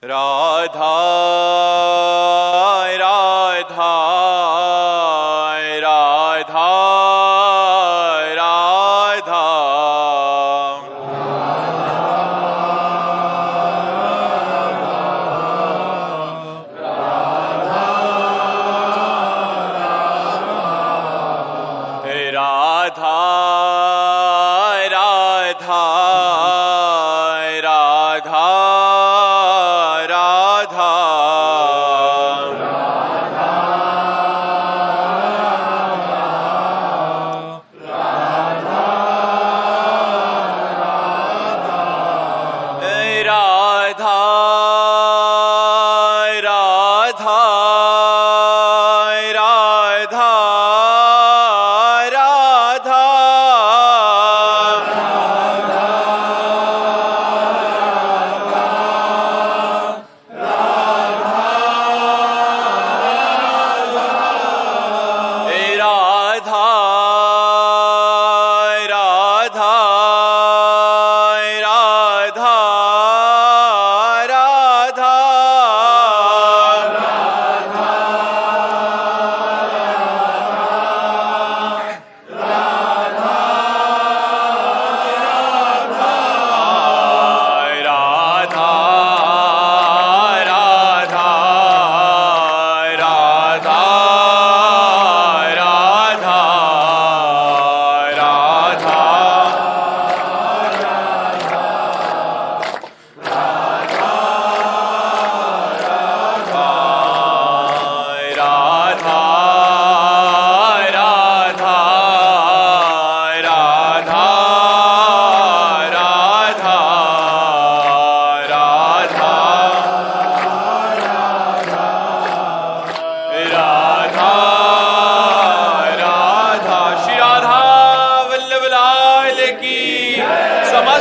राधा राधा राधा राधा राधा राधा राधा राधा राधा राधा राधा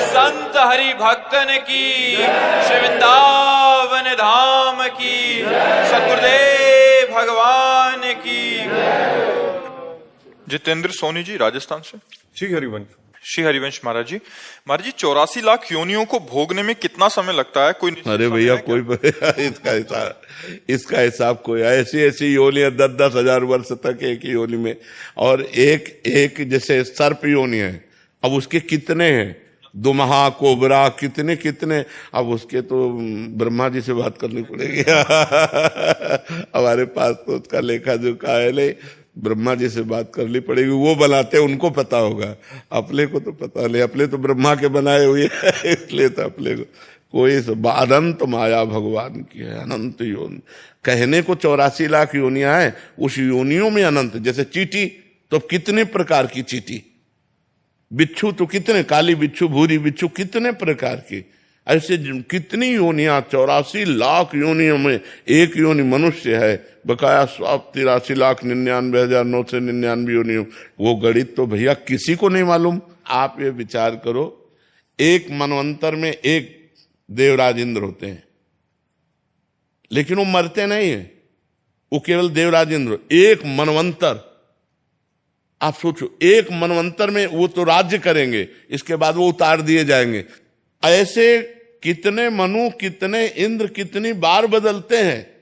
संत हरि भक्तन की, श्री वृंदावन धाम की, सकुरदेव भगवान की। जितेंद्र सोनी जी राजस्थान से। श्री हरिवंश महाराज जी 84 लाख योनियों को भोगने में कितना समय लगता है? कोई अरे भैया कोई इसका हिसाब कोई ऐसी योनियां 10-10 हजार वर्ष तक एक ही योनि में, और एक जैसे सर्प योनि है, अब उसके कितने हैं, दुमहा कोबरा कितने, अब उसके तो ब्रह्मा जी से बात करनी पड़ेगी हमारे पास तो उसका लेखा जोखा है नहीं, ब्रह्मा जी से बात करनी पड़ेगी, वो बनाते उनको पता होगा, अपने को तो पता नहीं, अपने तो ब्रह्मा के बनाए हुए इसलिए तो अपने को कोई अनंत माया भगवान की है, अनंत योनि। कहने को 84 लाख योनियां हैं, उस योनियों में अनंत। जैसे चींटी तो कितने प्रकार की चींटी, बिच्छू तो कितने, काली बिच्छू, भूरी बिच्छू, कितने प्रकार की, ऐसे कितनी योनियां, 84 लाख योनियों में एक योनि मनुष्य है, बकाया 83,99,999 योनियों। वो गणित तो भैया किसी को नहीं मालूम। आप ये विचार करो, एक मनवंतर में एक देवराज इंद्र होते हैं, लेकिन वो मरते नहीं है, वो केवल देवराज इंद्र। एक मनवंतर, आप सोचो, एक मनवंतर में वो तो राज्य करेंगे, इसके बाद वो उतार दिए जाएंगे। ऐसे कितने मनु, कितने इंद्र, कितनी बार बदलते हैं।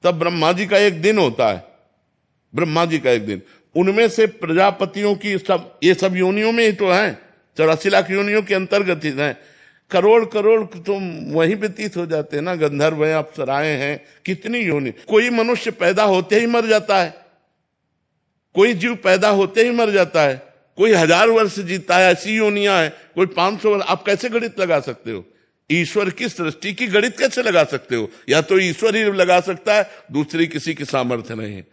तब ब्रह्मा जी का एक दिन होता है, ब्रह्मा जी का एक दिन, उनमें से प्रजापतियों की ये सब योनियों में ही तो है, 84 लाख योनियों के अंतर्गत ही है। करोड़ तो वहीं व्यतीत हो जाते हैं ना, गंधर्व हैं, अप्सराएं हैं, कितनी योनि। कोई मनुष्य पैदा होते ही मर जाता है, कोई जीव पैदा होते ही मर जाता है, कोई 1000 वर्ष जीता है, ऐसी योनियां है, कोई 500 वर्ष। आप कैसे गणित लगा सकते हो? ईश्वर की सृष्टि की गणित कैसे लगा सकते हो? या तो ईश्वर ही लगा सकता है, दूसरी किसी की सामर्थ्य नहीं है।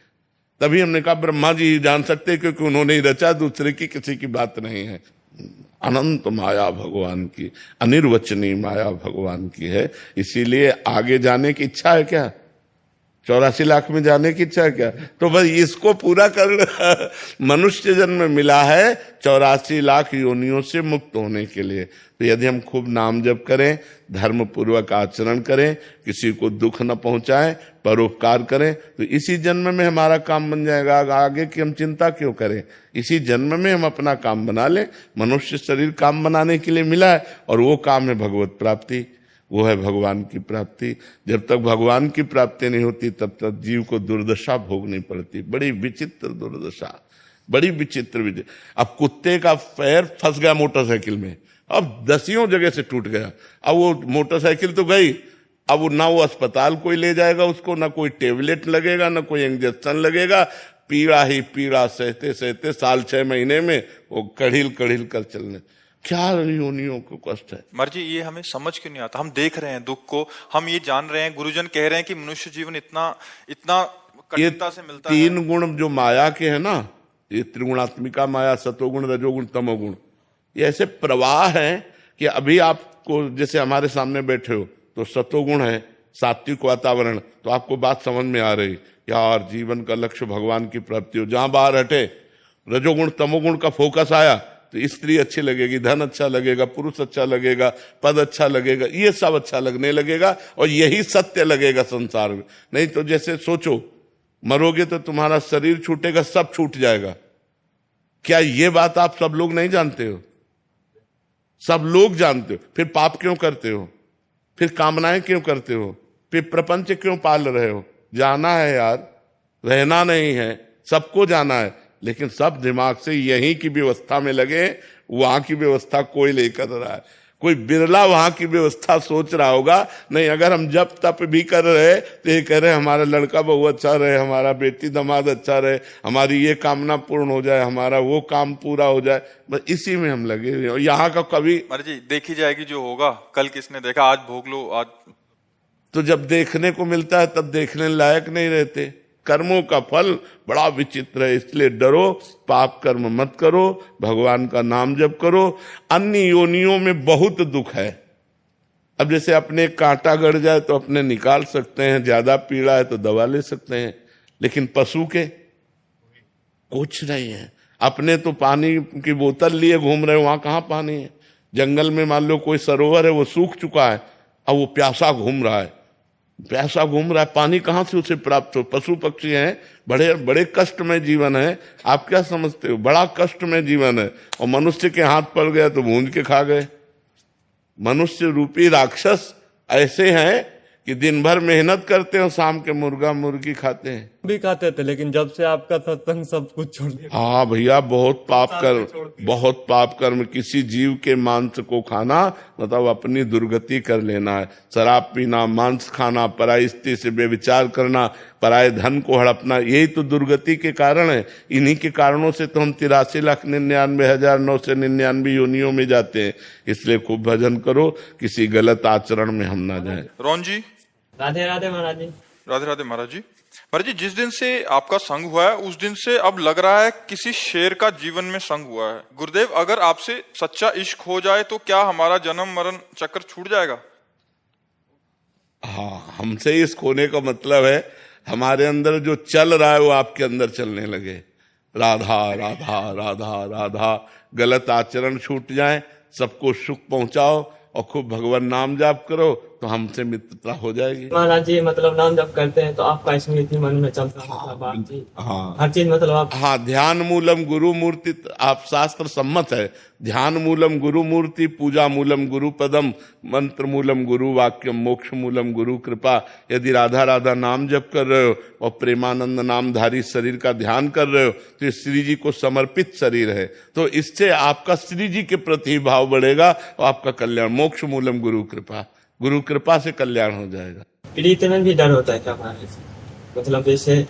तभी हमने कहा ब्रह्मा जी ही जान सकते हैं, क्योंकि उन्होंने ही रचा, दूसरे की किसी की बात नहीं है। अनंत माया भगवान की, अनिर्वचनीय माया भगवान की है। इसीलिए आगे जाने की इच्छा है क्या? 84 लाख में जाने की इच्छा है क्या? तो बस इसको पूरा कर मनुष्य जन्म मिला है 84 लाख योनियों से मुक्त होने के लिए। तो यदि हम खूब नाम जप करें, धर्म पूर्वक आचरण करें, किसी को दुख न पहुंचाएं, परोपकार करें, तो इसी जन्म में हमारा काम बन जाएगा। आगे की हम चिंता क्यों करें? इसी जन्म में हम अपना काम बना लें। मनुष्य शरीर काम बनाने के लिए मिला है, और वो काम है भगवत प्राप्ति। वो है भगवान की प्राप्ति। जब तक भगवान की प्राप्ति नहीं होती तब तक जीव को दुर्दशा भोगनी पड़ती, बड़ी विचित्र दुर्दशा, बड़ी विचित्र। अब कुत्ते का पैर फंस गया मोटरसाइकिल में, अब दसियों जगह से टूट गया, अब वो मोटरसाइकिल तो गई, अब वो ना वो अस्पताल कोई ले जाएगा उसको, ना कोई टेबलेट लगेगा, ना कोई इंजेक्शन लगेगा, पीड़ा ही पीड़ा सहते सहते साल 6 महीने में वो कड़िल कर चलने। क्या योनियों को कष्ट है। मर्जी ये हमें समझ क्यों नहीं आता? हम देख रहे हैं दुख को, हम ये जान रहे हैं, गुरुजन कह रहे हैं कि मनुष्य जीवन इतना इतना कठिनता से मिलता है। 3 गुण जो माया के है ना, ये त्रिगुणात्मिका माया, सतोगुण रजोगुण तमोगुण, ये ऐसे प्रवाह है कि अभी आपको जैसे हमारे सामने बैठे हो तो सतोगुण है, सात्विक वातावरण, तो आपको बात समझ में आ रही, यार जीवन का लक्ष्य भगवान की प्राप्ति हो। जहां बाहर हटे रजोगुण तमोगुण का फोकस आया तो स्त्री अच्छी लगेगी, धन अच्छा लगेगा, पुरुष अच्छा लगेगा, पद अच्छा लगेगा, ये सब अच्छा लगने लगेगा और यही सत्य लगेगा संसार में। नहीं तो जैसे सोचो, मरोगे तो तुम्हारा शरीर छूटेगा, सब छूट जाएगा। क्या ये बात आप सब लोग नहीं जानते हो? सब लोग जानते हो। फिर पाप क्यों करते हो? फिर कामनाएं क्यों करते हो? फिर प्रपंच क्यों पाल रहे हो? जाना है यार, रहना नहीं है, सबको जाना है, लेकिन सब दिमाग से यहीं की व्यवस्था में लगे। वहां की व्यवस्था कोई नहीं कर रहा है, कोई बिरला वहां की व्यवस्था सोच रहा होगा। नहीं, अगर हम जब तप भी कर रहे तो ये कह रहे हमारा लड़का बहू अच्छा रहे, हमारा बेटी दामाद अच्छा रहे, हमारी ये कामना पूर्ण हो जाए, हमारा वो काम पूरा हो जाए, बस इसी में हम लगे। यहाँ का कभी मर्जी देखी जाएगी, जो होगा कल किसने देखा, आज भोग लो। आज तो जब देखने को मिलता है तब देखने लायक नहीं रहते। कर्मों का फल बड़ा विचित्र है, इसलिए डरो, पाप कर्म मत करो, भगवान का नाम जप करो। अन्य योनियों में बहुत दुख है। अब जैसे अपने कांटा गड़ जाए तो अपने निकाल सकते हैं, ज्यादा पीड़ा है तो दवा ले सकते हैं, लेकिन पशु के कुछ नहीं है। अपने तो पानी की बोतल लिए घूम रहे, वहां कहाँ पानी है? जंगल में मान लो कोई सरोवर है, वो सूख चुका है, अब वो प्यासा घूम रहा है, प्यासा घूम रहा है, पानी कहाँ से उसे प्राप्त हो? पशु पक्षी हैं, बड़े बड़े कष्ट में जीवन है। आप क्या समझते हो? बड़ा कष्ट में जीवन है। और मनुष्य के हाथ पड़ गया तो भूंज के खा गए। मनुष्य रूपी राक्षस ऐसे हैं कि दिन भर मेहनत करते हैं, शाम के मुर्गा मुर्गी खाते हैं। भी खाते थे, लेकिन जब से आपका सत्संग सब कुछ छोड़ दिया। हाँ भैया, बहुत पाप कर्म। किसी जीव के मांस को खाना मतलब अपनी दुर्गति कर लेना है। शराब पीना, मांस खाना, पराई स्त्री से व्यभिचार करना, पराये धन को हड़पना, यही तो दुर्गति के कारण है। इन्हीं के कारणों से तो हम 83,99,999 योनियों में जाते हैं। इसलिए खूब भजन करो, किसी गलत आचरण में हम ना जाएं। रोहन जी, राधे राधे महाराज जी। राधे राधे महाराज जी। महाराज जी, जिस दिन से आपका संग हुआ है उस दिन से अब लग रहा है किसी शेर का जीवन में संग हुआ है। गुरुदेव, अगर आपसे सच्चा इश्क हो जाए तो क्या हमारा जन्म मरण चक्र छूट जाएगा? हाँ, हमसे इश्क होने का मतलब है हमारे अंदर जो चल रहा है वो आपके अंदर चलने लगे। राधा राधा राधा राधा, गलत आचरण छूट जाए, सबको सुख पहुंचाओ और खूब भगवान नाम जाप करो तो हमसे मित्रता हो जाएगी। महाराज जी, मतलब नाम जब करते हैं तो आपका स्मृति मन में चलता है। हाँ, हर चीज मतलब आप। हाँ, ध्यान मूलम गुरु मूर्ति, आप शास्त्र सम्मत है। ध्यान मूलम गुरु मूर्ति, पूजा मूलम गुरु पदम, मंत्र मूलम गुरु वाक्यम, मोक्ष मूलम गुरु कृपा। यदि राधा राधा नाम जप कर रहे हो और प्रेमानंद नामधारी शरीर का ध्यान कर रहे हो तो ये श्री जी को समर्पित शरीर है, तो इससे आपका श्री जी के प्रति भाव बढ़ेगा और आपका कल्याण। मोक्ष मूलम गुरु कृपा, गुरु कृपा से कल्याण हो जाएगा। प्रीत में भी डर होता है क्या महाराज? मतलब जैसे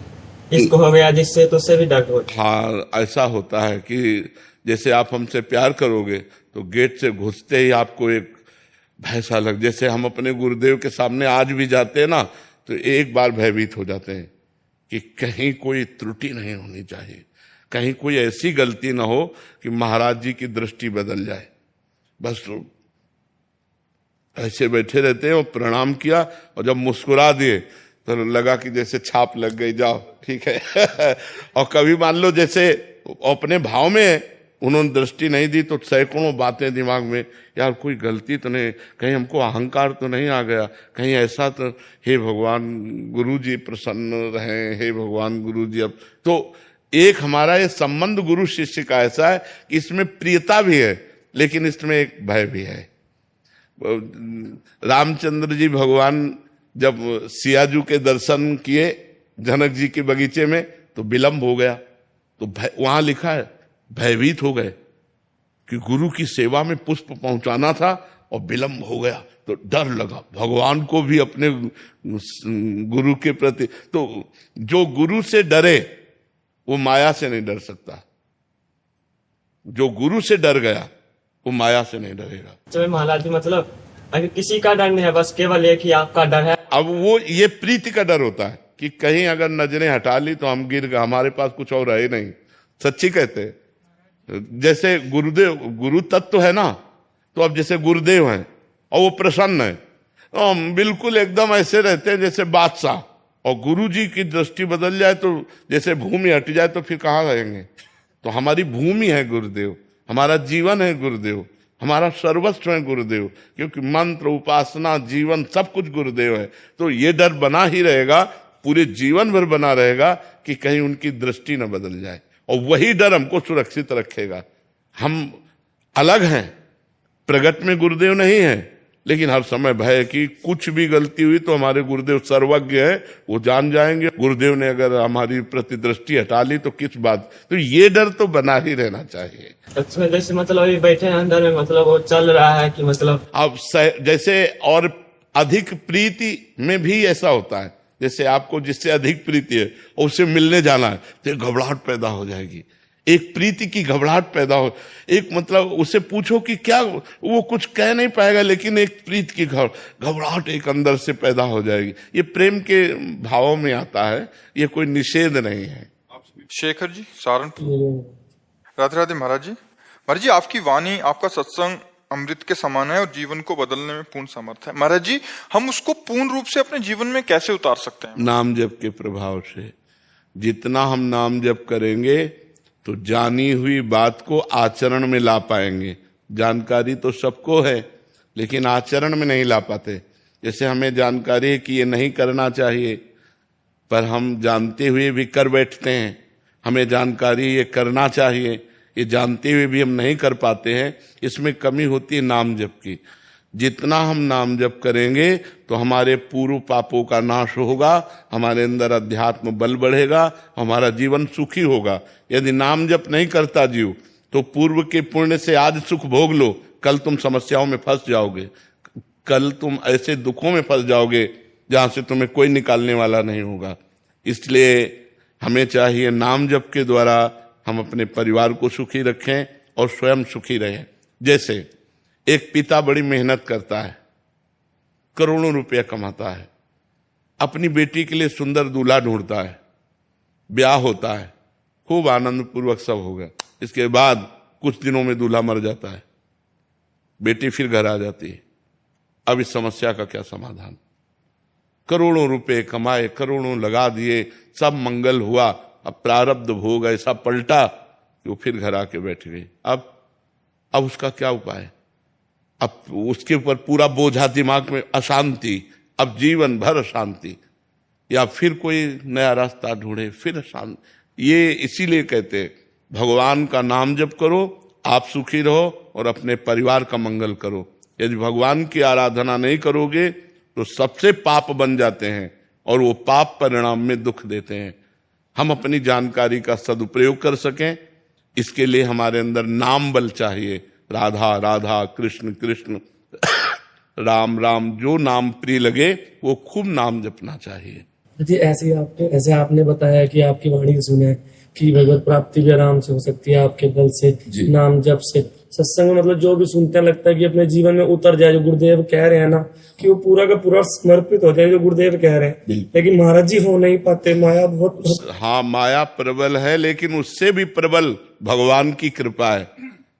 इसको हो गया जिससे, तो उससे भी डर होता है। हाँ, ऐसा होता है कि जैसे आप हमसे प्यार करोगे तो गेट से घुसते ही आपको एक भैसा लग, जैसे हम अपने गुरुदेव के सामने आज भी जाते हैं ना तो एक बार भयभीत हो जाते हैं कि कहीं कोई त्रुटि नहीं होनी चाहिए, कहीं कोई ऐसी गलती ना हो कि महाराज जी की दृष्टि बदल जाए। बस ऐसे बैठे रहते हैं और प्रणाम किया और जब मुस्कुरा दिए तो लगा कि जैसे छाप लग गई, जाओ ठीक है। और कभी मान लो जैसे अपने भाव में उन्होंने दृष्टि नहीं दी तो सैकड़ों बातें दिमाग में, यार कोई गलती तो नहीं, कहीं हमको अहंकार तो नहीं आ गया, कहीं ऐसा तो, हे भगवान गुरु जी प्रसन्न रहें, हे भगवान गुरु जी। अब तो एक हमारा ये संबंध गुरु शिष्य का ऐसा है कि इसमें प्रियता भी है लेकिन इसमें एक भय भी है। रामचंद्र जी भगवान जब सियाजू के दर्शन किए जनक जी के बगीचे में तो विलंब हो गया, तो वहां लिखा है भयभीत हो गए कि गुरु की सेवा में पुष्प पहुंचाना था और विलंब हो गया, तो डर लगा भगवान को भी अपने गुरु के प्रति। तो जो गुरु से डरे वो माया से नहीं डर सकता, जो गुरु से डर गया वो माया से नहीं डरेगा। तो महाराज जी मतलब अगर किसी का डर नहीं है, बस केवल एक ही आपका डर है। अब वो ये प्रीति का डर होता है कि कहीं अगर नजरें हटा ली तो हम गिर गए, हमारे पास कुछ और है नहीं। सच्ची कहते हैं, जैसे गुरुदेव गुरु तत्व है ना, तो अब जैसे गुरुदेव हैं और वो प्रसन्न है, तो हम बिल्कुल एकदम ऐसे रहते हैं जैसे बादशाह, और गुरु जी की दृष्टि बदल जाए तो जैसे भूमि हट जाए तो फिर कहाँ रहेंगे। तो हमारी भूमि है गुरुदेव, हमारा जीवन है गुरुदेव, हमारा सर्वस्व है गुरुदेव, क्योंकि मंत्र उपासना जीवन सब कुछ गुरुदेव है। तो ये डर बना ही रहेगा, पूरे जीवन भर बना रहेगा कि कहीं उनकी दृष्टि न बदल जाए, और वही डर हमको सुरक्षित रखेगा। हम अलग हैं, प्रगट में गुरुदेव नहीं है, लेकिन हर समय भय कि कुछ भी गलती हुई तो हमारे गुरुदेव सर्वज्ञ है, वो जान जाएंगे। गुरुदेव ने अगर हमारी प्रति दृष्टि हटा ली तो किस बात। तो ये डर तो बना ही रहना चाहिए। अच्छा, जैसे मतलब अभी बैठे हैं अंदर में, मतलब वो चल रहा है कि मतलब अब जैसे और अधिक प्रीति में भी ऐसा होता है, जैसे आपको जिससे अधिक प्रीति है और उससे मिलने जाना है तो घबराहट पैदा हो जाएगी, एक प्रीति की घबराहट पैदा हो, एक मतलब उससे पूछो कि क्या, वो कुछ कह नहीं पाएगा, लेकिन एक प्रीति की घबराहट एक अंदर से पैदा हो जाएगी। ये प्रेम के भावों में आता है, ये कोई निषेध नहीं है। शेखर जी सहारनपुर। राधे राधे महाराज जी। महाराज जी, आपकी वाणी, आपका सत्संग अमृत के समान है और जीवन को बदलने में पूर्ण समर्थ है। महाराज जी, हम उसको पूर्ण रूप से अपने जीवन में कैसे उतार सकते हैं? नाम जप के प्रभाव से। जितना हम नाम जप करेंगे तो जानी हुई बात को आचरण में ला पाएंगे। जानकारी तो सबको है, लेकिन आचरण में नहीं ला पाते। जैसे हमें जानकारी है कि ये नहीं करना चाहिए, पर हम जानते हुए भी कर बैठते हैं। हमें जानकारी ये करना चाहिए, ये जानते हुए भी हम नहीं कर पाते हैं। इसमें कमी होती है नाम जप की। जितना हम नाम जप करेंगे तो हमारे पूर्व पापों का नाश होगा, हमारे अंदर अध्यात्म बल बढ़ेगा, हमारा जीवन सुखी होगा। यदि नाम जप नहीं करता जीव तो पूर्व के पुण्य से आज सुख भोग लो, कल तुम समस्याओं में फंस जाओगे, कल तुम ऐसे दुखों में फंस जाओगे जहां से तुम्हें कोई निकालने वाला नहीं होगा। इसलिए हमें चाहिए नाम जप के द्वारा हम अपने परिवार को सुखी रखें और स्वयं सुखी रहें। जैसे एक पिता बड़ी मेहनत करता है, करोड़ों रुपया कमाता है, अपनी बेटी के लिए सुंदर दूल्हा ढूंढता है, ब्याह होता है, खूब आनंद पूर्वक सब हो गया। इसके बाद कुछ दिनों में दूल्हा मर जाता है, बेटी फिर घर आ जाती है। अब इस समस्या का क्या समाधान? करोड़ों रुपए कमाए, करोड़ों लगा दिए, सब मंगल हुआ, अब प्रारब्ध भोग ऐसा पलटा कि वो फिर घर आके बैठ गई। अब उसका क्या उपाय? अब उसके ऊपर पूरा बोझा दिमाग में, अशांति, अब जीवन भर अशांति, या फिर कोई नया रास्ता ढूंढे, फिर अशांति। ये इसीलिए कहते हैं भगवान का नाम जप करो, आप सुखी रहो और अपने परिवार का मंगल करो। यदि भगवान की आराधना नहीं करोगे तो सबसे पाप बन जाते हैं और वो पाप परिणाम में दुख देते हैं। हम अपनी जानकारी का सदुपयोग कर सकें, इसके लिए हमारे अंदर नाम बल चाहिए। राधा राधा, कृष्ण कृष्ण, राम राम, जो नाम प्रिय लगे वो खूब नाम जपना चाहिए। जी, ऐसे आपने बताया कि आपकी वाणी सुने कि भगवत प्राप्ति भी आराम से हो सकती है आपके बल से, नाम जप से। सत्संग में मतलब जो भी सुनते हैं लगता है कि अपने जीवन में उतर जाए, जो गुरुदेव कह रहे हैं ना, कि वो पूरा का पूरा समर्पित हो जाए जो गुरुदेव कह रहे हैं। लेकिन महाराज जी हो नहीं पाते, माया बहुत। हाँ, माया प्रबल है, लेकिन उससे भी प्रबल भगवान की कृपा है।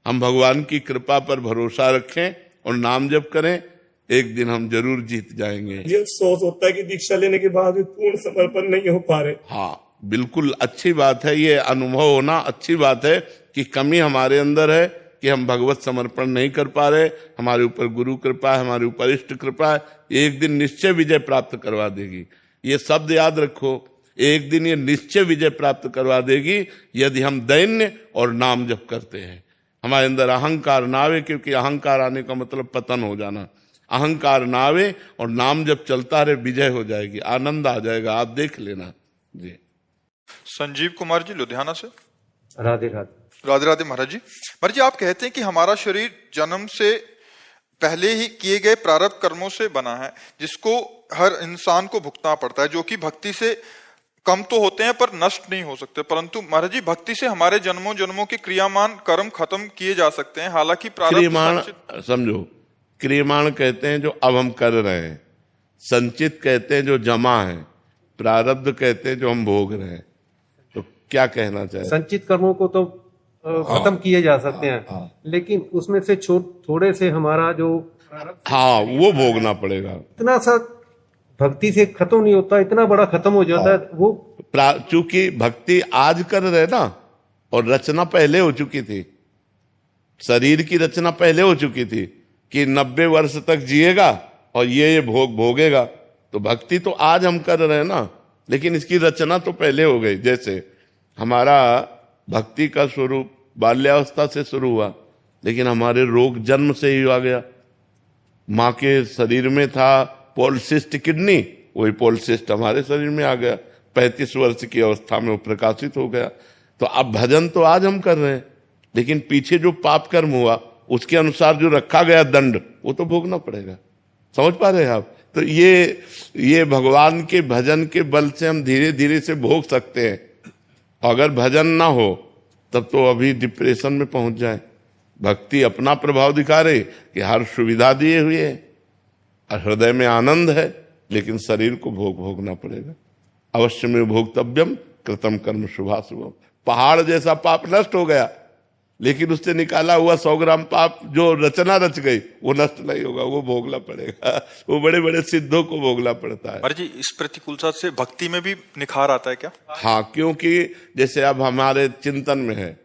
हम भगवान की कृपा पर भरोसा रखें और नाम जप करें, एक दिन हम जरूर जीत जाएंगे। ये अफसोस होता है कि दीक्षा लेने के बाद भी पूर्ण समर्पण नहीं हो पा रहे। हाँ, बिल्कुल अच्छी बात है, ये अनुभव होना अच्छी बात है कि कमी हमारे अंदर है कि हम भगवत समर्पण नहीं कर पा रहे। हमारे ऊपर गुरु कृपा है, हमारे ऊपर इष्ट कृपा है, एक दिन निश्चय विजय प्राप्त करवा देगी। ये शब्द याद रखो, एक दिन ये निश्चय विजय प्राप्त करवा देगी यदि हम दैन्य और नाम जप करते हैं। हमारे अंदर अहंकार ना आवे, क्योंकि अहंकार आने का मतलब पतन हो जाना। अहंकार ना आवे और नाम जब चलता रहे विजय हो जाएगी, आनंद आ जाएगा। आप देख लेना जी। संजीव कुमार जी लुधियाना से। राधे राधे। राधे राधे महाराज जी। महाराज जी, आप कहते हैं कि हमारा शरीर जन्म से पहले ही किए गए प्रारब्ध कर्मों से बना है, जिसको हर इंसान को भुगतना पड़ता है, जो कि भक्ति से कम तो होते हैं पर नष्ट नहीं हो सकते। परंतु महाराज जी, भक्ति से हमारे जन्मों जन्मों के क्रियामान कर्म खत्म किए जा सकते हैं। हालांकि क्रियमाण प्रारब्ध समझो, क्रियमाण कहते हैं जो अब हम कर रहे हैं, संचित कहते हैं जो जमा है, प्रारब्ध कहते हैं जो हम भोग रहे हैं। तो क्या कहना चाहे? संचित कर्मों को तो खत्म किए जा सकते हैं, लेकिन उसमें से थोड़े से हमारा जो हाँ वो भोगना पड़ेगा। इतना सा भक्ति से खत्म नहीं होता, इतना बड़ा खत्म हो जाता है वो। चूंकि भक्ति आज कर रहे ना, और रचना पहले हो चुकी थी, शरीर की रचना पहले हो चुकी थी कि 90 वर्ष तक जिएगा और ये भोग भोगेगा। तो भक्ति तो आज हम कर रहे हैं ना, लेकिन इसकी रचना तो पहले हो गई। जैसे हमारा भक्ति का स्वरूप बाल्यावस्था से शुरू हुआ, लेकिन हमारे रोग जन्म से ही आ गया। माँ के शरीर में था पॉलिसिस्ट किडनी, वही पॉलिसिस्ट हमारे शरीर में आ गया। 35 वर्ष की अवस्था में वो प्रकाशित हो गया। तो अब भजन तो आज हम कर रहे हैं, लेकिन पीछे जो पाप कर्म हुआ उसके अनुसार जो रखा गया दंड, वो तो भोगना पड़ेगा। समझ पा रहे हैं आप? तो ये भगवान के भजन के बल से हम धीरे धीरे से भोग सकते हैं। अगर भजन ना हो तब तो अभी डिप्रेशन में पहुंच जाए। भक्ति अपना प्रभाव दिखा रही कि हर सुविधा दिए हुए है और हृदय में आनंद है, लेकिन शरीर को भोगना पड़ेगा। अवश्य में भोक्तव्यम कृतम कर्म शुभाशुभम। पहाड़ जैसा पाप नष्ट हो गया, लेकिन उससे निकाला हुआ 100 ग्राम पाप जो रचना रच गई वो नष्ट नहीं होगा, वो भोगना पड़ेगा। वो बड़े बड़े सिद्धों को भोगना पड़ता है। महाराज जी, इस प्रतिकूलता से भक्ति में भी निखार आता है क्या? हाँ, क्योंकि जैसे अब हमारे चिंतन में है,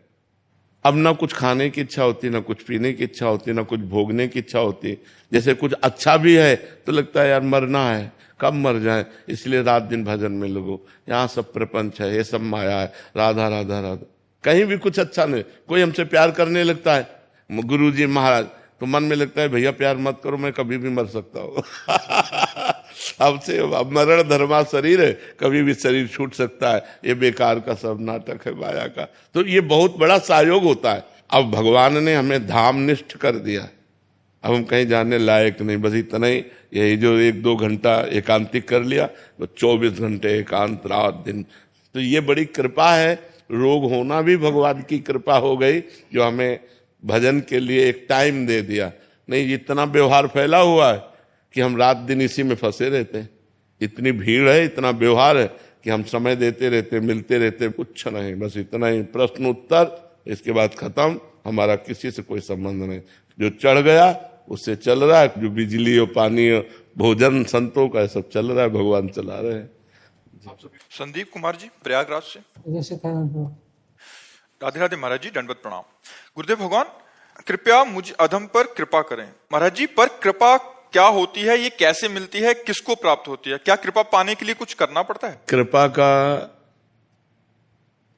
अब ना कुछ खाने की इच्छा होती, ना कुछ पीने की इच्छा होती, ना कुछ भोगने की इच्छा होती। जैसे कुछ अच्छा भी है तो लगता है यार मरना है, कब मर जाए, इसलिए रात दिन भजन में लगो। यहाँ सब प्रपंच है, ये सब माया है, राधा राधा राधा। कहीं भी कुछ अच्छा नहीं। कोई हमसे प्यार करने लगता है, गुरुजी महाराज, तो मन में लगता है भैया प्यार मत करो, मैं कभी भी मर सकता हूँ। हमसे मरण धर्मा शरीर है, कभी भी शरीर छूट सकता है, ये बेकार का सब नाटक है माया का। तो ये बहुत बड़ा सहयोग होता है। अब भगवान ने हमें धाम निष्ठ कर दिया, अब हम कहीं जाने लायक नहीं, बस इतना ही। यही जो 1-2 घंटा एकांतिक कर लिया तो 24 घंटे एकांत रात दिन। तो ये बड़ी कृपा है। रोग होना भी भगवान की कृपा हो गई, जो हमें भजन के लिए एक टाइम दे दिया। नहीं, इतना व्यवहार फैला हुआ है कि हम रात दिन इसी में फंसे रहते हैं। इतनी भीड़ है, इतना व्यवहार है कि हम समय देते रहते, मिलते रहते, कुछ नहीं, बस इतना ही प्रश्न उत्तर, इसके बाद खत्म। हमारा किसी से कोई संबंध नहीं। जो चढ़ गया उससे चल रहा है, जो बिजली और पानी और भोजन संतों का सब चल रहा है, भगवान चला रहे हैं। संदीप कुमार जी प्रयागराज से। राधे राधे महाराज जी, दंडवत प्रणाम। गुरुदेव भगवान, कृपया मुझ अधम पर कृपा करें। महाराज जी, पर कृपा क्या होती है, ये कैसे मिलती है, किसको प्राप्त होती है? क्या कृपा पाने के लिए कुछ करना पड़ता है? कृपा का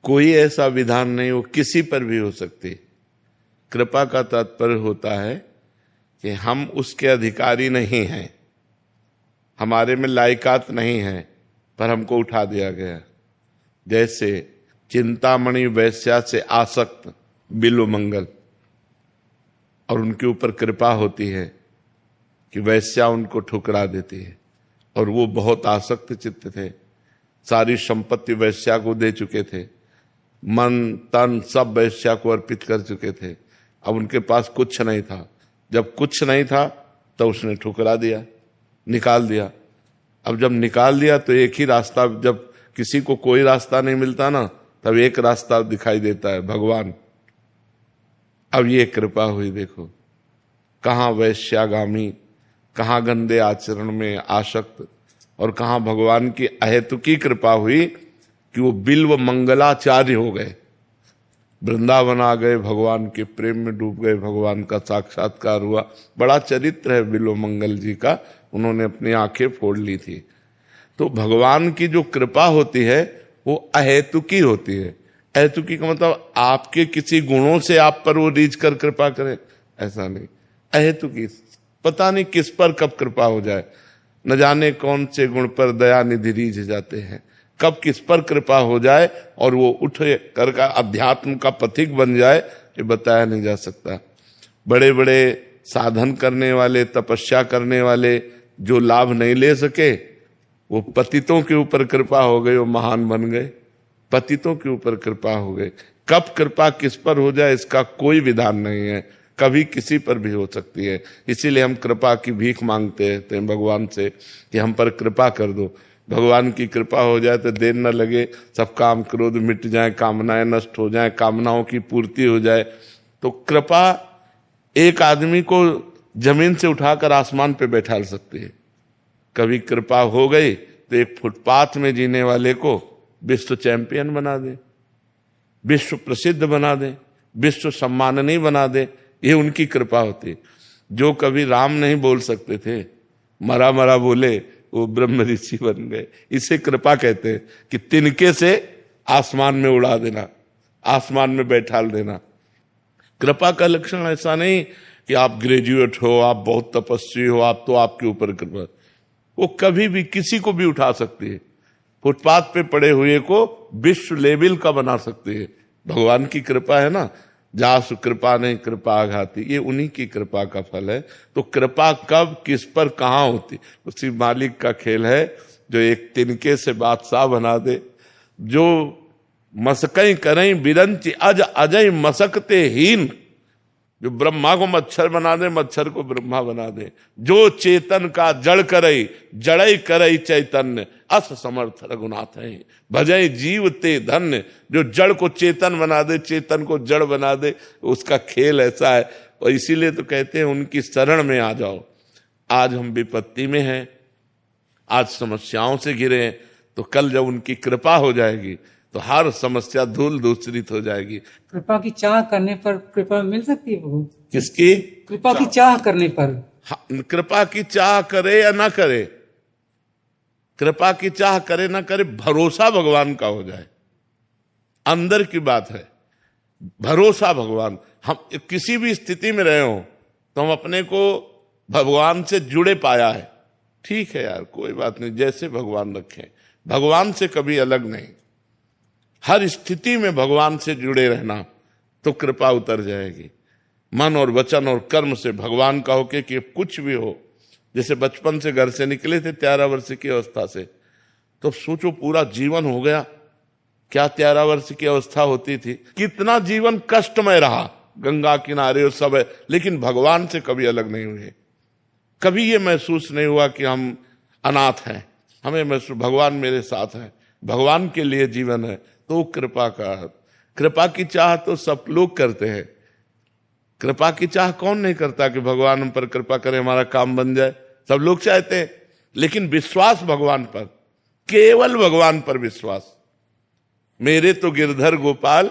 कोई ऐसा विधान नहीं, वो किसी पर भी हो सकती। कृपा का तात्पर्य होता है कि हम उसके अधिकारी नहीं हैं, हमारे में लायकात नहीं है, पर हमको उठा दिया गया। जैसे चिंतामणि वैश्या से आसक्त बिल्वमंगल, और उनके ऊपर कृपा होती है कि वैश्या उनको ठुकरा देती है, और वो बहुत आसक्त चित्त थे, सारी संपत्ति वैश्या को दे चुके थे, मन तन सब वैश्या को अर्पित कर चुके थे। अब उनके पास कुछ नहीं था। जब कुछ नहीं था तो उसने ठुकरा दिया, निकाल दिया। अब जब निकाल दिया तो एक ही रास्ता, जब किसी को कोई रास्ता नहीं मिलता ना, तब एक रास्ता दिखाई देता है, भगवान। अब ये कृपा हुई, देखो कहाँ वैश्यागामी, कहाँ गंदे आचरण में आसक्त, और कहाँ भगवान की अहेतुकी कृपा हुई कि वो बिल्व मंगलाचार्य हो गए, वृंदावन आ गए, भगवान के प्रेम में डूब गए, भगवान का साक्षात्कार हुआ। बड़ा चरित्र है बिल्व मंगल जी का, उन्होंने अपनी आंखें फोड़ ली थी। तो भगवान की जो कृपा होती है वो अहेतुकी होती है। अहेतुकी का मतलब आपके किसी गुणों से आप पर वो रीझ कर कृपा करे, ऐसा नहीं। अहेतुकी पता नहीं किस पर कब कृपा हो जाए, न जाने कौन से गुण पर दया निधि रीझ जाते हैं, कब किस पर कृपा हो जाए और वो उठ कर का अध्यात्म का पथिक बन जाए, ये बताया नहीं जा सकता। बड़े बड़े साधन करने वाले, तपस्या करने वाले जो लाभ नहीं ले सके, वो पतितों के ऊपर कृपा हो गई, वो महान बन गए। पतितों के ऊपर कृपा हो गई। कब कृपा किस पर हो जाए इसका कोई विधान नहीं है, कभी किसी पर भी हो सकती है। इसीलिए हम कृपा की भीख मांगते रहते हैं भगवान से कि हम पर कृपा कर दो। भगवान की कृपा हो जाए तो देर न लगे, सब काम क्रोध मिट जाए, कामनाएं नष्ट हो जाए, कामनाओं की पूर्ति हो जाए। तो कृपा एक आदमी को जमीन से उठाकर आसमान पे बैठा सकती है। कभी कृपा हो गई तो एक फुटपाथ में जीने वाले को विश्व चैंपियन बना दे, विश्व प्रसिद्ध बना दे, विश्व सम्माननीय बना दे। ये उनकी कृपा होती। जो कभी राम नहीं बोल सकते थे, मरा मरा बोले, वो ब्रह्म ऋषि बन गए। इसे कृपा कहते हैं कि तिनके से आसमान में उड़ा देना, आसमान में बैठाल देना। कृपा का लक्षण ऐसा नहीं कि आप ग्रेजुएट हो, आप बहुत तपस्वी हो, आप तो आपके ऊपर कृपा। वो कभी भी किसी को भी उठा सकती है, फुटपाथ पे पड़े हुए को विश्व लेवल का बना सकती है। भगवान की कृपा है ना, जासु कृपा नहीं कृपा आघाती, ये उन्हीं की कृपा का फल है। तो कृपा कब किस पर कहाँ होती, उसी मालिक का खेल है जो एक तिनके से बादशाह बना दे, जो मसकई करई बिरंची अज अजय मसकते हीन, जो ब्रह्मा को मच्छर बना दे, मच्छर को ब्रह्मा बना दे, जो चेतन का जड़ करई जड़ई करई चैतन्य, अस समर्थ रघुनाथ है भजय जीव ते धन्य। जो जड़ को चेतन बना दे, चेतन को जड़ बना दे, उसका खेल ऐसा है। और इसीलिए तो कहते हैं उनकी शरण में आ जाओ। आज हम विपत्ति में हैं, आज समस्याओं से घिरे हैं, तो कल जब उनकी कृपा हो जाएगी तो हर समस्या धूल दूसरित हो जाएगी। कृपा की चाह करने पर कृपा मिल सकती है प्रभु? किसकी कृपा की चाह करने पर? कृपा की चाह करे या ना करे, कृपा की चाह करे ना करे, भरोसा भगवान का हो जाए, अंदर की बात है। भरोसा भगवान, हम किसी भी स्थिति में रहे हो तो हम अपने को भगवान से जुड़े पाया है। ठीक है यार, कोई बात नहीं, जैसे भगवान रखें, भगवान से कभी अलग नहीं। हर स्थिति में भगवान से जुड़े रहना तो कृपा उतर जाएगी। मन और वचन और कर्म से भगवान का होके कि कुछ भी हो। जैसे बचपन से घर से निकले थे 13 वर्ष की अवस्था से, तो सोचो पूरा जीवन हो गया। क्या 13 वर्ष की अवस्था होती थी, कितना जीवन कष्टमय रहा, गंगा किनारे और सब है, लेकिन भगवान से कभी अलग नहीं हुए। कभी ये महसूस नहीं हुआ कि हम अनाथ हैं, हमें महसूस भगवान मेरे साथ है, भगवान के लिए जीवन है। तो कृपा की चाह तो सब लोग करते हैं। कृपा की चाह कौन नहीं करता कि भगवान हम पर कृपा करे, हमारा काम बन जाए, सब लोग चाहते हैं। लेकिन विश्वास भगवान पर, केवल भगवान पर विश्वास। मेरे तो गिरधर गोपाल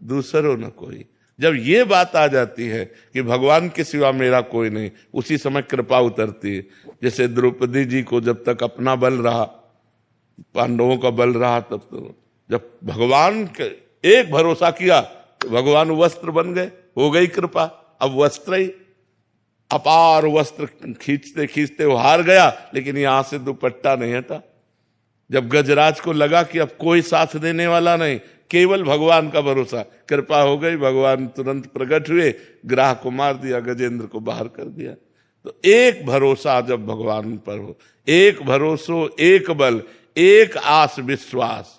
दूसरो न कोई। जब ये बात आ जाती है कि भगवान के सिवा मेरा कोई नहीं, उसी समय कृपा उतरती है। जैसे द्रौपदी जी को जब तक अपना बल रहा, पांडवों का बल रहा, तब तो जब भगवान के एक भरोसा किया तो भगवान वस्त्र बन गए, हो गई कृपा। अब वस्त्र ही अपार वस्त्र खींचते खींचते वो हार गया, लेकिन यहां से दुपट्टा नहीं हटा। जब गजराज को लगा कि अब कोई साथ देने वाला नहीं, केवल भगवान का भरोसा, कृपा हो गई, भगवान तुरंत प्रकट हुए, ग्राह को मार दिया, गजेंद्र को बाहर कर दिया। तो एक भरोसा जब भगवान पर हो, एक भरोसो एक बल एक आस विश्वास,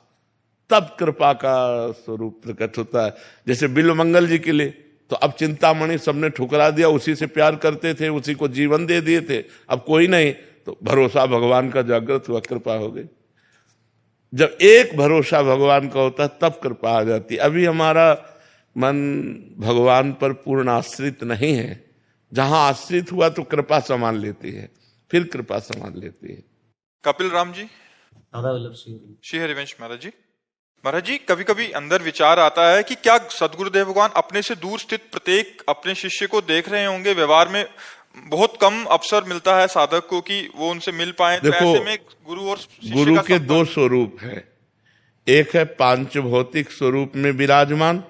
तब कृपा का स्वरूप प्रकट होता है। जैसे बिल्वमंगल जी के लिए तो अब चिंतामणि सबने ठुकरा दिया, उसी से प्यार करते थे, उसी को जीवन दे दिए थे, अब कोई नहीं, तो भरोसा भगवान का जागृत हुआ, कृपा हो गई। जब एक भरोसा भगवान का होता है तब कृपा आ जाती। अभी हमारा मन भगवान पर पूर्ण आश्रित नहीं है। जहां आश्रित हुआ तो कृपा संभाल लेती है, फिर कृपा संभाल लेती है। कपिल राम जी, श्री हरिवंश महाराज जी। महाराज जी, कभी कभी अंदर विचार आता है कि क्या सदगुरुदेव भगवान अपने से दूर स्थित प्रत्येक अपने शिष्य को देख रहे होंगे। व्यवहार में बहुत कम अवसर मिलता है साधक को कि वो उनसे मिल पाए। तो ऐसे में गुरु और गुरु के दो स्वरूप है, एक है पांच भौतिक स्वरूप में विराजमान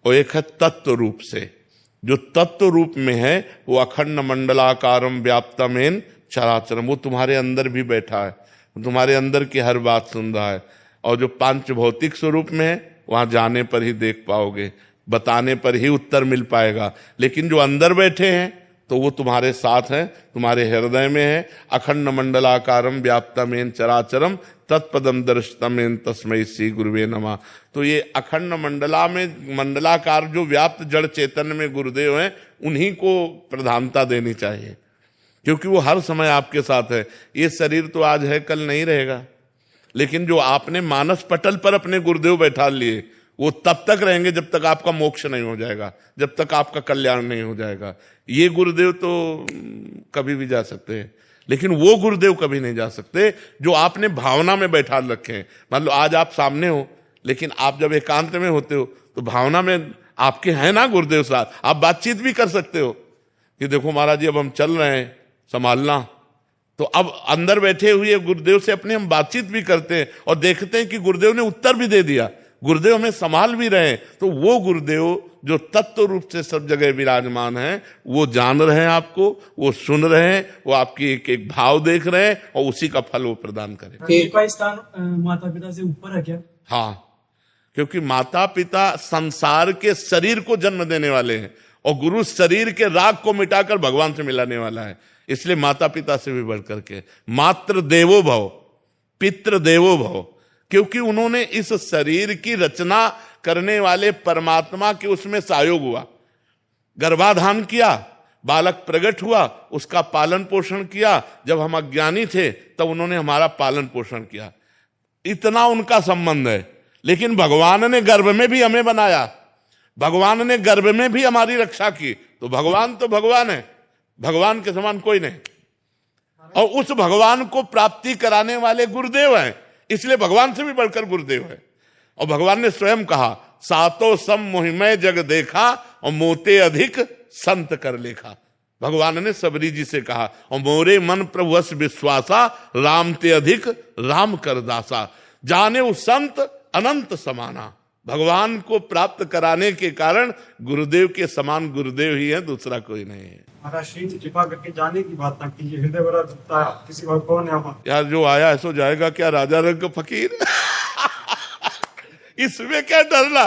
और एक है तत्व रूप से। जो तत्व रूप में है वो अखंड मंडलाकारम व्याप्तमेन चराचरम, वो तुम्हारे अंदर भी बैठा है, तुम्हारे अंदर की हर बात सुन रहा है। और जो पांच भौतिक स्वरूप में है वहां जाने पर ही देख पाओगे, बताने पर ही उत्तर मिल पाएगा। लेकिन जो अंदर बैठे हैं तो वो तुम्हारे साथ हैं, तुम्हारे हृदय में है। अखंड मंडलाकारम व्याप्तमेन चराचरम तत्पदम दर्शतमेन तस्मै श्री गुरुवे नमः। तो ये अखंड मंडलाकार जो व्याप्त जड़ चैतन्य में गुरुदेव हैं, उन्हीं को प्रधानता देनी चाहिए, क्योंकि वो हर समय आपके साथ है। ये शरीर तो आज है कल नहीं रहेगा, लेकिन जो आपने मानस पटल पर अपने गुरुदेव बैठा लिए वो तब तक रहेंगे जब तक आपका मोक्ष नहीं हो जाएगा, जब तक आपका कल्याण नहीं हो जाएगा। ये गुरुदेव तो कभी भी जा सकते हैं, लेकिन वो गुरुदेव कभी नहीं जा सकते जो आपने भावना में बैठा रखे हैं। मान लो आज आप सामने हो, लेकिन आप जब एकांत में होते हो तो भावना में आपके हैं ना गुरुदेव साथ, आप बातचीत भी कर सकते हो कि देखो महाराज जी अब हम चल रहे हैं, संभालना। तो अब अंदर बैठे हुए गुरुदेव से अपने हम बातचीत भी करते हैं और देखते हैं कि गुरुदेव ने उत्तर भी दे दिया, गुरुदेव हमें संभाल भी रहे हैं। तो वो गुरुदेव जो तत्व रूप से सब जगह विराजमान है, वो जान रहे हैं आपको, वो सुन रहे हैं, वो आपकी एक एक भाव देख रहे हैं और उसी का फल वो प्रदान करें। का स्थान माता पिता से ऊपर है क्या? हाँ, क्योंकि माता पिता संसार के शरीर को जन्म देने वाले हैं और गुरु शरीर के राग को मिटाकर भगवान से मिलाने वाला है। इसलिए माता पिता से भी बढ़कर के मातृ देवो भव, पितृ देवो भव, क्योंकि उन्होंने इस शरीर की रचना करने वाले परमात्मा के उसमें सहयोग हुआ, गर्भाधान किया, बालक प्रकट हुआ, उसका पालन पोषण किया। जब हम अज्ञानी थे तब उन्होंने हमारा पालन पोषण किया, इतना उनका संबंध है। लेकिन भगवान ने गर्भ में भी हमें बनाया, भगवान ने गर्भ में भी हमारी रक्षा की। तो भगवान है, भगवान के समान कोई नहीं। और उस भगवान को प्राप्ति कराने वाले गुरुदेव हैं, इसलिए भगवान से भी बढ़कर गुरुदेव है। और भगवान ने स्वयं कहा, सातो सम मोहिमय जग देखा और मोते अधिक संत कर लेखा। भगवान ने सबरी जी से कहा, और मोरे मन प्रभुवश विश्वासा राम ते अधिक राम कर दासा, जाने उस संत अनंत समाना। भगवान को प्राप्त कराने के कारण गुरुदेव के समान गुरुदेव ही है, दूसरा कोई नहीं है। महाराज श्री जी कृपा करके जाने की बात ना कीजिए, हृदय बड़ा दुखता है, किसी बात कौन है यार, जो आया है सो जाएगा, क्या राजा रंग फकीर इसमें क्या डरना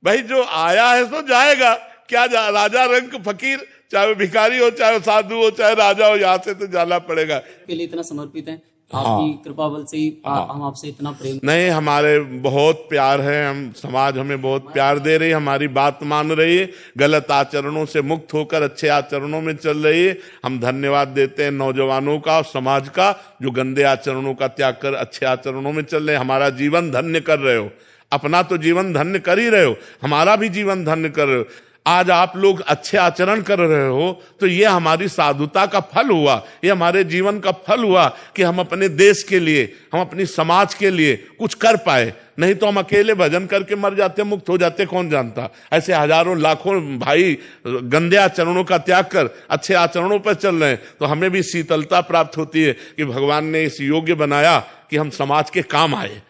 भाई, जो आया है सो जाएगा, क्या राजा रंग फकीर, चाहे वो भिखारी हो, चाहे वो साधु हो, चाहे राजा हो, यहाँ से तो जाना पड़ेगा। के लिए इतना समर्पित है, आपकी कृपा बल से ही हम आपसे इतना प्रेम। नहीं, हमारे बहुत प्यार है, हम समाज हमें बहुत प्यार दे रही है, हमारी बात मान रही है, गलत आचरणों से मुक्त होकर अच्छे आचरणों में चल रही है। हम धन्यवाद देते हैं नौजवानों का और समाज का, जो गंदे आचरणों का त्याग कर अच्छे आचरणों में चल रहे। हमारा जीवन धन्य कर रहे हो, अपना तो जीवन धन्य कर ही रहे हो, हमारा भी जीवन धन्य कर रहे हो। आज आप लोग अच्छे आचरण कर रहे हो तो ये हमारी साधुता का फल हुआ, ये हमारे जीवन का फल हुआ कि हम अपने देश के लिए, हम अपनी समाज के लिए कुछ कर पाए। नहीं तो हम अकेले भजन करके मर जाते, मुक्त हो जाते, कौन जानता। ऐसे हजारों लाखों भाई गंदे आचरणों का त्याग कर अच्छे आचरणों पर चल रहे हैं, तो हमें भी शीतलता प्राप्त होती है कि भगवान ने इस योग्य बनाया कि हम समाज के काम आए।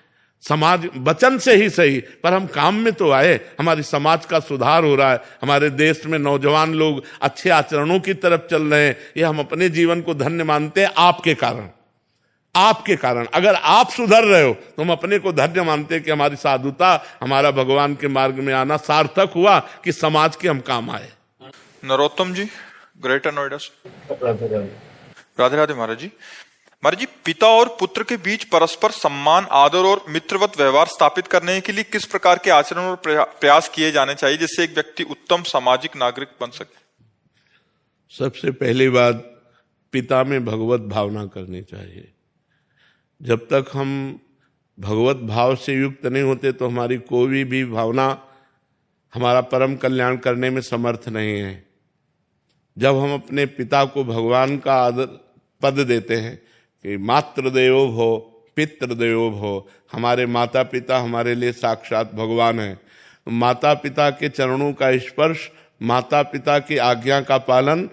समाज वचन से ही सही, पर हम काम में तो आए, हमारी समाज का सुधार हो रहा है, हमारे देश में नौजवान लोग अच्छे आचरणों की तरफ चल रहे हैं। ये हम अपने जीवन को धन्य मानते हैं आपके कारण, आपके कारण। अगर आप सुधर रहे हो तो हम अपने को धन्य मानते हैं कि हमारी साधुता, हमारा भगवान के मार्ग में आना सार्थक हुआ कि समाज के हम काम आए। नरोत्तम जी, ग्रेटर नोएडा से। राधे राधे महाराज जी। महाराज जी, पिता और पुत्र के बीच परस्पर सम्मान, आदर और मित्रवत व्यवहार स्थापित करने के लिए किस प्रकार के आचरण और प्रयास किए जाने चाहिए जिससे एक व्यक्ति उत्तम सामाजिक नागरिक बन सके? सबसे पहली बात, पिता में भगवत भावना करनी चाहिए। जब तक हम भगवत भाव से युक्त नहीं होते तो हमारी कोई भी भावना हमारा परम कल्याण करने में समर्थ नहीं है। जब हम अपने पिता को भगवान का आदर पद देते हैं कि मातृ देवो भव पितृ देवो भव, हमारे माता पिता हमारे लिए साक्षात भगवान है। माता पिता के चरणों का स्पर्श, माता पिता की आज्ञा का पालन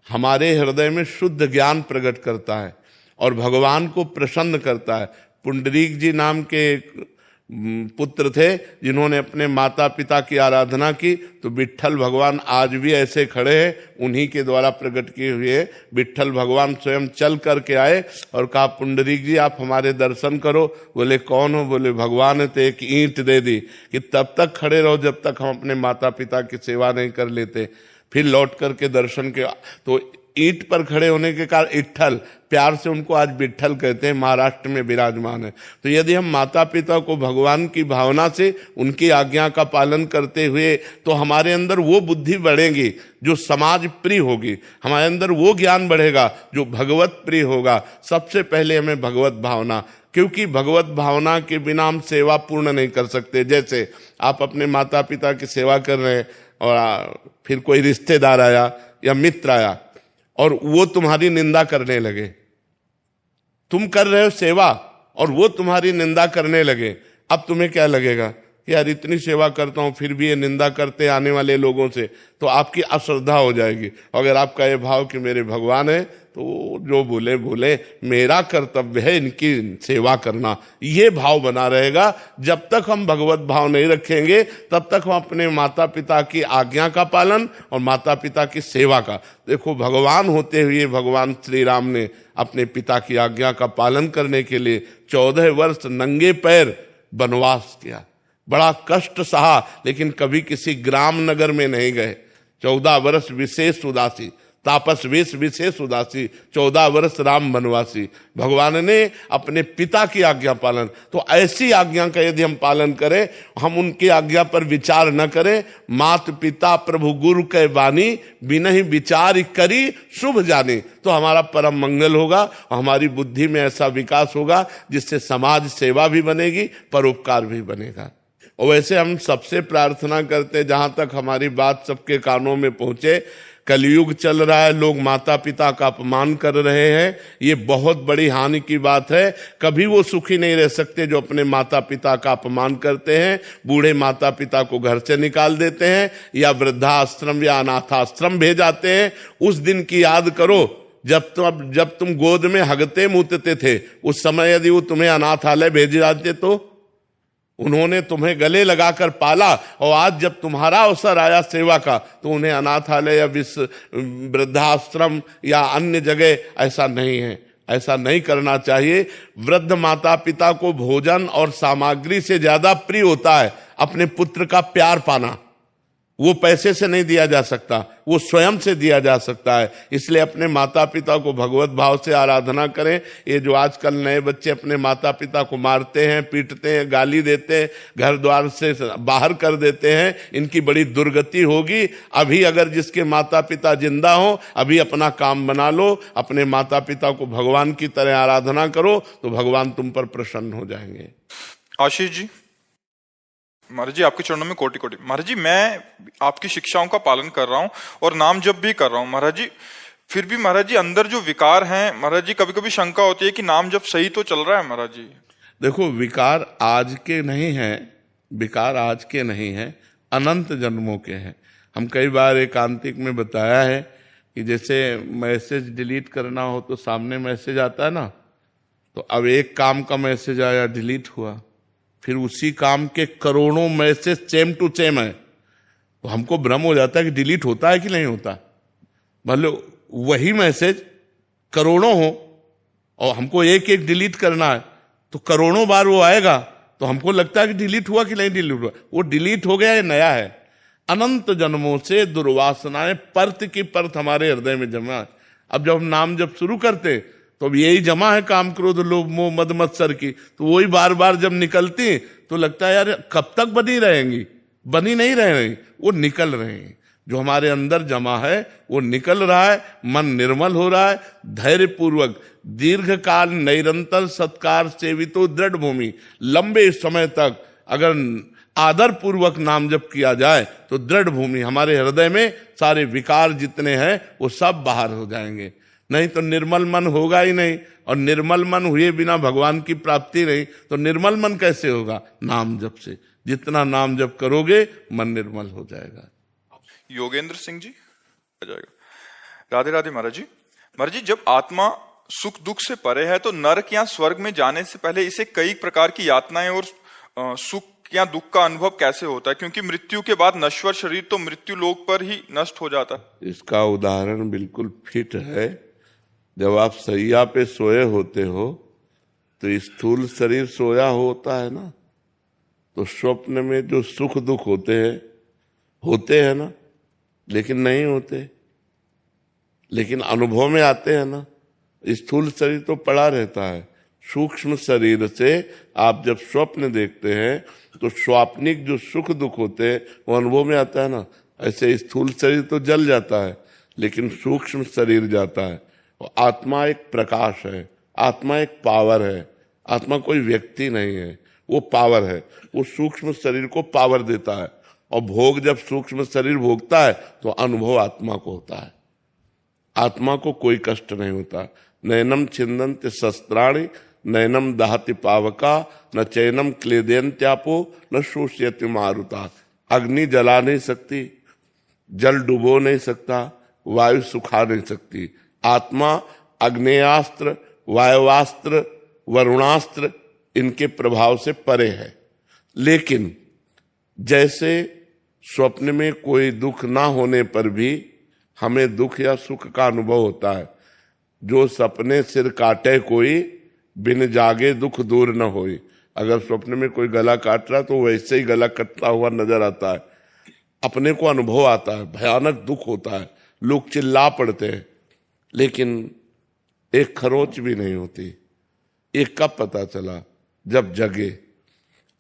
हमारे हृदय में शुद्ध ज्ञान प्रकट करता है और भगवान को प्रसन्न करता है। पुंडरीक जी नाम के पुत्र थे जिन्होंने अपने माता पिता की आराधना की, तो विट्ठल भगवान आज भी ऐसे खड़े हैं, उन्हीं के द्वारा प्रकट किए हुए। विट्ठल भगवान स्वयं चल करके आए और कहा, पुंडरीक जी आप हमारे दर्शन करो। बोले कौन हो? बोले भगवान है। तो एक ईंट दे दी कि तब तक खड़े रहो जब तक हम अपने माता पिता की सेवा नहीं कर लेते। फिर लौट करके दर्शन के, तो ईंट पर खड़े होने के कारण इट्ठल, प्यार से उनको आज विट्ठल कहते हैं, महाराष्ट्र में विराजमान है। तो यदि हम माता पिता को भगवान की भावना से उनकी आज्ञा का पालन करते हुए, तो हमारे अंदर वो बुद्धि बढ़ेगी जो समाज प्रिय होगी, हमारे अंदर वो ज्ञान बढ़ेगा जो भगवत प्रिय होगा। सबसे पहले हमें भगवत भावना, क्योंकि भगवत भावना के बिना हम सेवा पूर्ण नहीं कर सकते। जैसे आप अपने माता पिता की सेवा कर रहे हैं और फिर कोई रिश्तेदार आया या मित्र आया और वो तुम्हारी निंदा करने लगे, तुम कर रहे हो सेवा और वो तुम्हारी निंदा करने लगे, अब तुम्हें क्या लगेगा कि यार इतनी सेवा करता हूं फिर भी ये निंदा करते आने वाले लोगों से, तो आपकी अश्रद्धा हो जाएगी। अगर आपका ये भाव कि मेरे भगवान है तो जो बोले बोले, मेरा कर्तव्य है इनकी सेवा करना, ये भाव बना रहेगा। जब तक हम भगवत भाव नहीं रखेंगे तब तक हम अपने माता पिता की आज्ञा का पालन और माता पिता की सेवा का, देखो भगवान होते हुए भगवान श्री राम ने अपने पिता की आज्ञा का पालन करने के लिए 14 वर्ष नंगे पैर वनवास किया, बड़ा कष्ट सहा, लेकिन कभी किसी ग्राम नगर में नहीं गए। 14 वर्ष विशेष उदासी, तापस वेश विशेष उदासी, 14 वर्ष राम वनवासी। भगवान ने अपने पिता की आज्ञा पालन, तो ऐसी आज्ञा का यदि हम पालन करें, हम उनकी आज्ञा पर विचार न करें, मात पिता प्रभु गुरु के वाणी बिनहि विचार करी शुभ जाने, तो हमारा परम मंगल होगा और हमारी बुद्धि में ऐसा विकास होगा जिससे समाज सेवा भी बनेगी, परोपकार भी बनेगा। और वैसे हम सबसे प्रार्थना करते, जहां तक हमारी बात सबके कानों में पहुंचे, कलयुग चल रहा है, लोग माता पिता का अपमान कर रहे हैं, ये बहुत बड़ी हानि की बात है। कभी वो सुखी नहीं रह सकते जो अपने माता पिता का अपमान करते हैं, बूढ़े माता पिता को घर से निकाल देते हैं या वृद्धाश्रम या अनाथाश्रम भेजाते हैं। उस दिन की याद करो जब तुम गोद में हगते मूतते थे, उस समय यदि वो तुम्हें अनाथालय भेज जाते तो उन्होंने तुम्हें गले लगाकर पाला, और आज जब तुम्हारा अवसर आया सेवा का तो उन्हें अनाथालय या वृद्धाश्रम या अन्य जगह, ऐसा नहीं है, ऐसा नहीं करना चाहिए। वृद्ध माता पिता को भोजन और सामग्री से ज्यादा प्रिय होता है अपने पुत्र का प्यार पाना। वो पैसे से नहीं दिया जा सकता, वो स्वयं से दिया जा सकता है। इसलिए अपने माता पिता को भगवत भाव से आराधना करें। ये जो आजकल नए बच्चे अपने माता पिता को मारते हैं, पीटते हैं, गाली देते हैं, घर द्वार से बाहर कर देते हैं, इनकी बड़ी दुर्गति होगी। अभी अगर जिसके माता पिता जिंदा हो, अभी अपना काम बना लो, अपने माता पिता को भगवान की तरह आराधना करो, तो भगवान तुम पर प्रसन्न हो जाएंगे। आशीष जी, महाराज जी आपके चरणों में कोटि कोटि। महाराज जी मैं आपकी शिक्षाओं का पालन कर रहा हूं और नाम जप भी कर रहा हूं महाराज जी, फिर भी महाराज जी अंदर जो विकार हैं महाराज जी, कभी कभी शंका होती है कि नाम जप सही तो चल रहा है महाराज जी। देखो विकार आज के नहीं हैं, विकार आज के नहीं हैं, अनंत जन्मों के हैं। हम कई बार एकांतिक में बताया है कि जैसे मैसेज डिलीट करना हो तो सामने मैसेज आता है ना, तो अब एक काम का मैसेज आया, डिलीट हुआ, फिर उसी काम के करोड़ों मैसेज सेम टू सेम है, तो हमको भ्रम हो जाता है कि डिलीट होता है कि नहीं होता। मतलब वही मैसेज करोड़ों हो और हमको एक एक डिलीट करना है, तो करोड़ों बार वो आएगा, तो हमको लगता है कि डिलीट हुआ कि नहीं डिलीट हुआ। वो डिलीट हो गया, ये नया है। अनंत जन्मों से दुर्वासनाएं परत की परत हमारे हृदय में जमा है। अब जब हम नाम जब शुरू करते तो अब यही जमा है काम क्रोध लोभ मोह मद मत्सर की, तो वही बार बार जब निकलती तो लगता है यार कब तक बनी रहेंगी, बनी नहीं रही, वो निकल रहे हैं। जो हमारे अंदर जमा है वो निकल रहा है, मन निर्मल हो रहा है। धैर्य पूर्वक दीर्घ काल निरंतर सत्कार सेवितो दृढ़ भूमि, लंबे समय तक अगर आदर पूर्वक नाम जप किया जाए तो दृढ़ भूमि, हमारे हृदय में सारे विकार जितने हैं वो सब बाहर हो जाएंगे। नहीं तो निर्मल मन होगा ही नहीं, और निर्मल मन हुए बिना भगवान की प्राप्ति नहीं, तो निर्मल मन कैसे होगा? नाम जप से। जितना नाम जप करोगे मन निर्मल हो जाएगा। योगेंद्र सिंह जी आ जाएगा। राधे राधे महाराज जी। महाराज जी जब आत्मा सुख दुख से परे है तो नरक या स्वर्ग में जाने से पहले इसे कई प्रकार की यातनाएं और सुख या दुख का अनुभव कैसे होता है, क्योंकि मृत्यु के बाद नश्वर शरीर तो मृत्यु लोक पर ही नष्ट हो जाता है। इसका उदाहरण बिल्कुल फिट है। जब आप सैया पे सोए होते हो तो स्थूल शरीर सोया होता है ना, तो स्वप्न में जो सुख दुख होते हैं ना, लेकिन नहीं होते, लेकिन अनुभव में आते हैं ना। स्थूल शरीर तो पड़ा रहता है। सूक्ष्म शरीर से आप जब स्वप्न देखते हैं तो स्वाप्निक जो सुख दुख होते हैं वो अनुभव में आता है ना। ऐसे स्थूल शरीर तो जल जाता है, लेकिन सूक्ष्म शरीर जाता है। और आत्मा एक प्रकाश है, आत्मा एक पावर है। आत्मा कोई व्यक्ति नहीं है, वो पावर है। वो सूक्ष्म शरीर को पावर देता है, और भोग जब सूक्ष्म शरीर भोगता है तो अनुभव आत्मा को होता है। आत्मा को कोई कष्ट नहीं होता। नैनम छिन्दन्ति शस्त्राणि नैनम दहति पावका न चैनम क्लेदयन्त्यापो न शोषयति मारुता। अग्नि जला नहीं सकती, जल डुबो नहीं सकता, वायु सुखा नहीं सकती। आत्मा अग्नेयास्त्र, वायुवास्त्र, वरुणास्त्र इनके प्रभाव से परे है। लेकिन जैसे स्वप्न में कोई दुख ना होने पर भी हमें दुख या सुख का अनुभव होता है। जो सपने सिर काटे कोई, बिन जागे दुख दूर न होई। अगर स्वप्न में कोई गला काट रहा तो वैसे ही गला कटता हुआ नजर आता है, अपने को अनुभव आता है, भयानक दुख होता है, लोग चिल्ला पड़ते हैं, लेकिन एक खरोच भी नहीं होती। एक कब पता चला? जब जगे।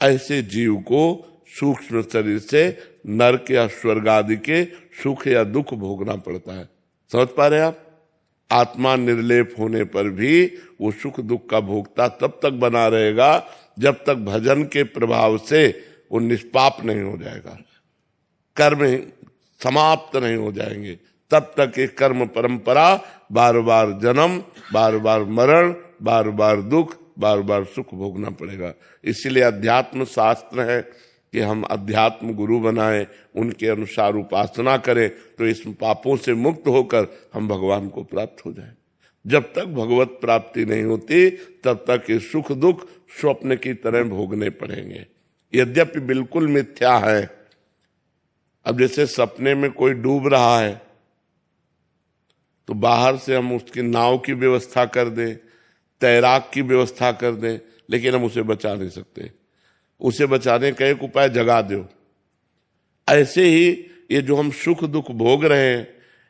ऐसे जीव को सूक्ष्म शरीर से नरक या स्वर्ग आदि के सुख या दुख भोगना पड़ता है। समझ पा रहे हैं आप? आत्मा निर्लेप होने पर भी वो सुख दुख का भोगता तब तक बना रहेगा जब तक भजन के प्रभाव से वो निष्पाप नहीं हो जाएगा, कर्म समाप्त नहीं हो जाएंगे। तब तक एक कर्म परंपरा, बार बार जन्म, बार बार मरण, बार बार दुख, बार बार सुख भोगना पड़ेगा। इसीलिए अध्यात्म शास्त्र है कि हम अध्यात्म गुरु बनाएं, उनके अनुसार उपासना करें, तो इस पापों से मुक्त होकर हम भगवान को प्राप्त हो जाएं। जब तक भगवत प्राप्ति नहीं होती तब तक ये सुख दुख स्वप्न की तरह भोगने पड़ेंगे, यद्यपि बिल्कुल मिथ्या है। अब जैसे सपने में कोई डूब रहा है तो बाहर से हम उसकी नाव की व्यवस्था कर दें, तैराक की व्यवस्था कर दें, लेकिन हम उसे बचा नहीं सकते। उसे बचाने का एक उपाय जगा दो। ऐसे ही ये जो हम सुख दुख भोग रहे हैं,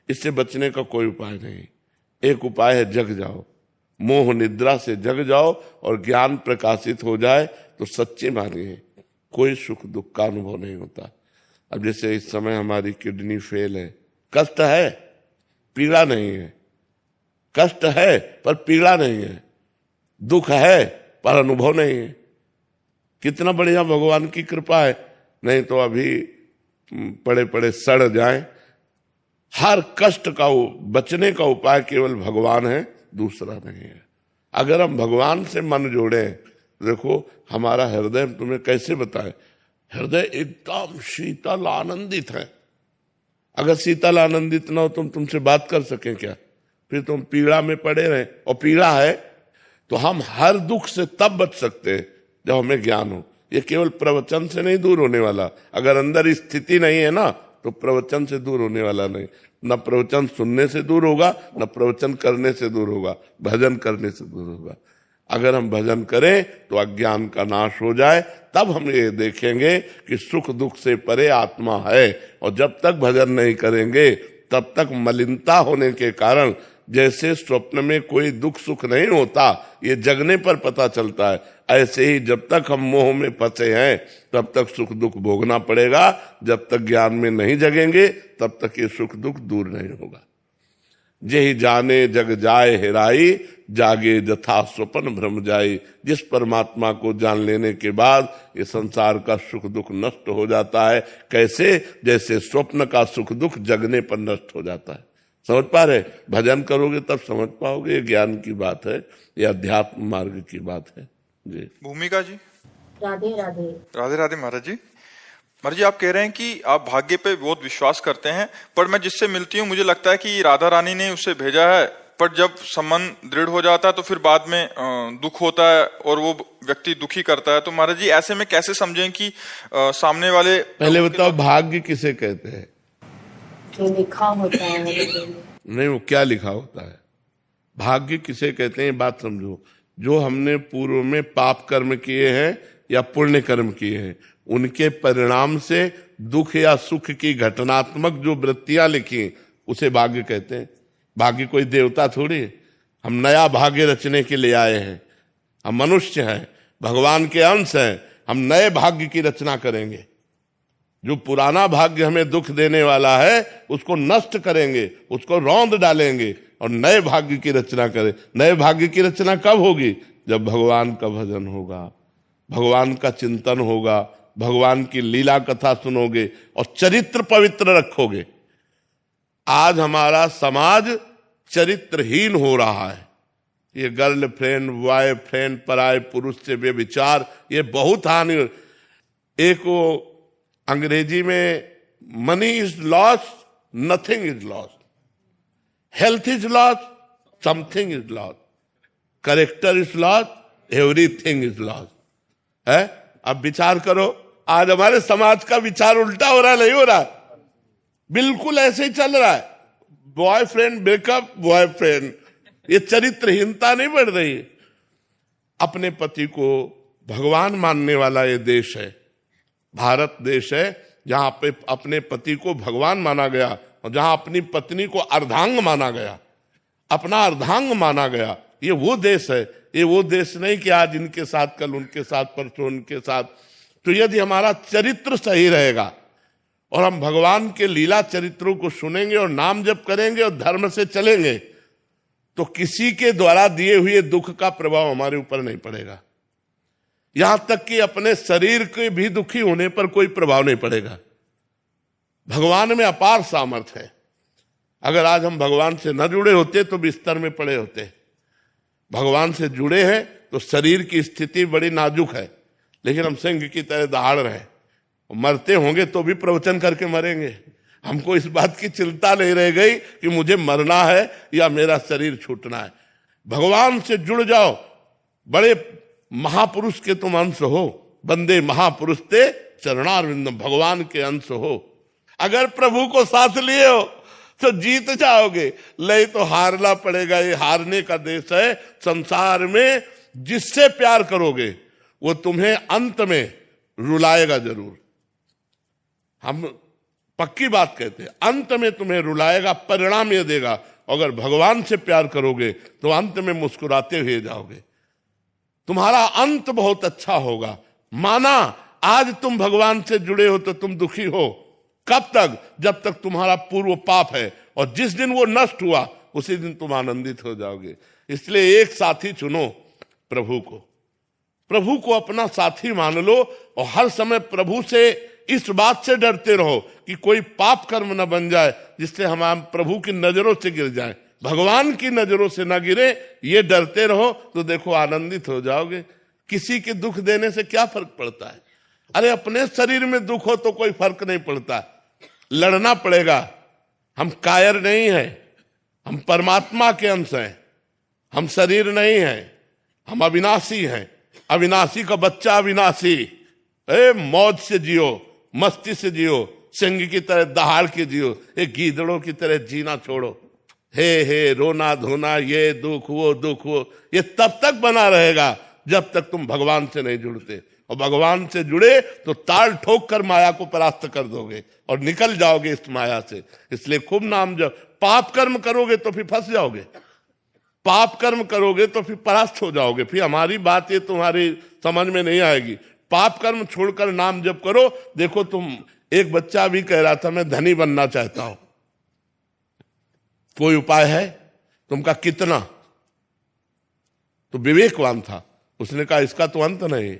इससे बचने का कोई उपाय नहीं। एक उपाय है, जग जाओ, मोह निद्रा से जग जाओ और ज्ञान प्रकाशित हो जाए तो सच्चे मानिए कोई सुख दुख का अनुभव नहीं होता। अब जैसे इस समय हमारी किडनी फेल है, कष्ट है, पीड़ा नहीं है। कष्ट है पर पीड़ा नहीं है, दुख है पर अनुभव नहीं है। कितना बढ़िया भगवान की कृपा है, नहीं तो अभी पड़े पड़े सड़ जाएं। हर कष्ट का बचने का उपाय केवल भगवान है, दूसरा नहीं है। अगर हम भगवान से मन जोड़े, देखो हमारा हृदय तुम्हें कैसे बताए, हृदय एकदम शीतल आनंदित है। अगर शीतल आनंदित ना हो तुमसे बात कर सकें क्या? फिर तुम पीड़ा में पड़े रहे, और पीड़ा है तो हम हर दुख से तब बच सकते हैं जब हमें ज्ञान हो। ये केवल प्रवचन से नहीं दूर होने वाला। अगर अंदर स्थिति नहीं है ना तो प्रवचन से दूर होने वाला नहीं। न प्रवचन सुनने से दूर होगा, न प्रवचन करने से दूर होगा, भजन करने से दूर होगा। अगर हम भजन करें तो अज्ञान का नाश हो जाए, तब हम ये देखेंगे कि सुख दुख से परे आत्मा है। और जब तक भजन नहीं करेंगे तब तक मलिनता होने के कारण, जैसे स्वप्न में कोई दुख सुख नहीं होता, ये जगने पर पता चलता है, ऐसे ही जब तक हम मोह में फंसे हैं तब तक सुख दुख भोगना पड़ेगा। जब तक ज्ञान में नहीं जगेंगे तब तक ये सुख दुख दूर नहीं होगा। जेहि जाने जग जाए हेराई, जागे जथा स्वप्न भ्रम जाई। जिस परमात्मा को जान लेने के बाद ये संसार का सुख दुख नष्ट हो जाता है। कैसे? जैसे स्वप्न का सुख दुख जगने पर नष्ट हो जाता है। समझ पा रहे? भजन करोगे तब समझ पाओगे। ये ज्ञान की बात है, ये अध्यात्म मार्ग की बात है जी। भूमिका जी, राधे राधे। राधे राधे महाराज जी। महाराज जी, आप कह रहे हैं कि आप भाग्य पे बहुत विश्वास करते हैं, पर मैं जिससे मिलती हूँ मुझे लगता है कि राधा रानी ने उसे भेजा है पर जब संबंध दृढ़ हो जाता है तो फिर बाद में दुख होता है और वो व्यक्ति दुखी करता है। तो महाराज जी ऐसे में कैसे समझें कि सामने वाले, पहले बताओ भाग्य किसे कहते हैं? जो लिखा होता है नहीं, वो क्या लिखा होता है? भाग्य किसे कहते हैं बात समझो। जो हमने पूर्व में पाप कर्म किए हैं या पुण्य कर्म किए हैं, उनके परिणाम से दुख या सुख की घटनात्मक जो वृत्तियां लिखी उसे भाग्य कहते हैं। भाग्य कोई देवता थोड़ी है, हम नया भाग्य रचने के लिए आए हैं। हम मनुष्य हैं, भगवान के अंश हैं, हम नए भाग्य की रचना करेंगे। जो पुराना भाग्य हमें दुख देने वाला है उसको नष्ट करेंगे, उसको रौंद डालेंगे और नए भाग्य की रचना करें। नए भाग्य की रचना कब होगी? जब भगवान का भजन होगा, भगवान का चिंतन होगा, भगवान की लीला कथा सुनोगे और चरित्र पवित्र रखोगे। आज हमारा समाज चरित्रहीन हो रहा है। ये गर्लफ्रेंड, बॉयफ्रेंड, पराये पुरुष से व्यभिचार, ये बहुत हानि। एक वो अंग्रेजी में money is loss, nothing is loss, health is loss, something is loss, character is loss, everything is loss है। अब विचार करो, आज हमारे समाज का विचार उल्टा हो रहा है, नहीं हो रहा? बिल्कुल ऐसे ही चल रहा है। बॉयफ्रेंड ब्रेकअप, बॉयफ्रेंड, ये चरित्रहीनता नहीं बढ़ रही। अपने पति को भगवान मानने वाला ये देश है, भारत देश है, जहां पे अपने पति को भगवान माना गया और जहां अपनी पत्नी को अर्धांग माना गया, अपना अर्धांग माना गया। ये वो देश है, ये वो देश नहीं कि आज इनके साथ, कल उनके साथ, परसों उनके साथ। तो यदि हमारा चरित्र सही रहेगा और हम भगवान के लीला चरित्रों को सुनेंगे और नाम जप करेंगे और धर्म से चलेंगे, तो किसी के द्वारा दिए हुए दुख का प्रभाव हमारे ऊपर नहीं पड़ेगा। यहां तक कि अपने शरीर के भी दुखी होने पर कोई प्रभाव नहीं पड़ेगा। भगवान में अपार सामर्थ्य है। अगर आज हम भगवान से न जुड़े होते तो बिस्तर में पड़े होते। भगवान से जुड़े हैं तो शरीर की स्थिति बड़ी नाजुक है, लेकिन हम सिंह की तरह दहाड़ रहे। मरते होंगे तो भी प्रवचन करके मरेंगे। हमको इस बात की चिंता नहीं रह गई कि मुझे मरना है या मेरा शरीर छूटना है। भगवान से जुड़ जाओ। बड़े महापुरुष के तुम अंश हो, बंदे महापुरुष ते चरणारविंद, भगवान के अंश हो। अगर प्रभु को साथ लिए हो तो जीत जाओगे, नहीं तो हारना पड़ेगा। ये हारने का देश है। संसार में जिससे प्यार करोगे वो तुम्हें अंत में रुलाएगा जरूर। हम पक्की बात कहते हैं, अंत में तुम्हें रुलाएगा, परिणाम ये देगा। अगर भगवान से प्यार करोगे तो अंत में मुस्कुराते हुए जाओगे, तुम्हारा अंत बहुत अच्छा होगा। माना आज तुम भगवान से जुड़े हो तो तुम दुखी हो। कब तक? जब तक तुम्हारा पूर्व पाप है, और जिस दिन वो नष्ट हुआ उसी दिन तुम आनंदित हो जाओगे। इसलिए एक साथी चुनो, प्रभु को। प्रभु को अपना साथी मान लो और हर समय प्रभु से इस बात से डरते रहो कि कोई पाप कर्म न बन जाए जिससे हम प्रभु की नजरों से गिर जाएं। भगवान की नजरों से ना गिरे, ये डरते रहो तो देखो आनंदित हो जाओगे। किसी के दुख देने से क्या फर्क पड़ता है? अरे अपने शरीर में दुख हो तो कोई फर्क नहीं पड़ता, लड़ना पड़ेगा। हम कायर नहीं हैं, हम परमात्मा के अंश हैं। हम शरीर नहीं हैं, हम अविनाशी हैं। अविनाशी का बच्चा अविनाशी। मौज से जियो, मस्ती से जियो, सिंह की तरह दहाड़ के जियो, एक गीदड़ों की तरह जीना छोड़ो। हे रोना धोना, ये दुख वो, ये तब तक बना रहेगा जब तक तुम भगवान से नहीं जुड़ते। और भगवान से जुड़े तो ताल ठोक कर माया को परास्त कर दोगे और निकल जाओगे इस माया से। इसलिए खूब नाम जब पाप कर्म करोगे तो फिर फंस जाओगे, पाप कर्म करोगे तो फिर परास्त हो जाओगे। फिर हमारी बात ये तुम्हारी समझ में नहीं आएगी। पाप कर्म छोड़कर नाम जप करो। देखो तुम, एक बच्चा भी कह रहा था मैं धनी बनना चाहता हूं, कोई उपाय है? तुम कहा कितना? तो विवेकवान था, उसने कहा इसका तो अंत नहीं।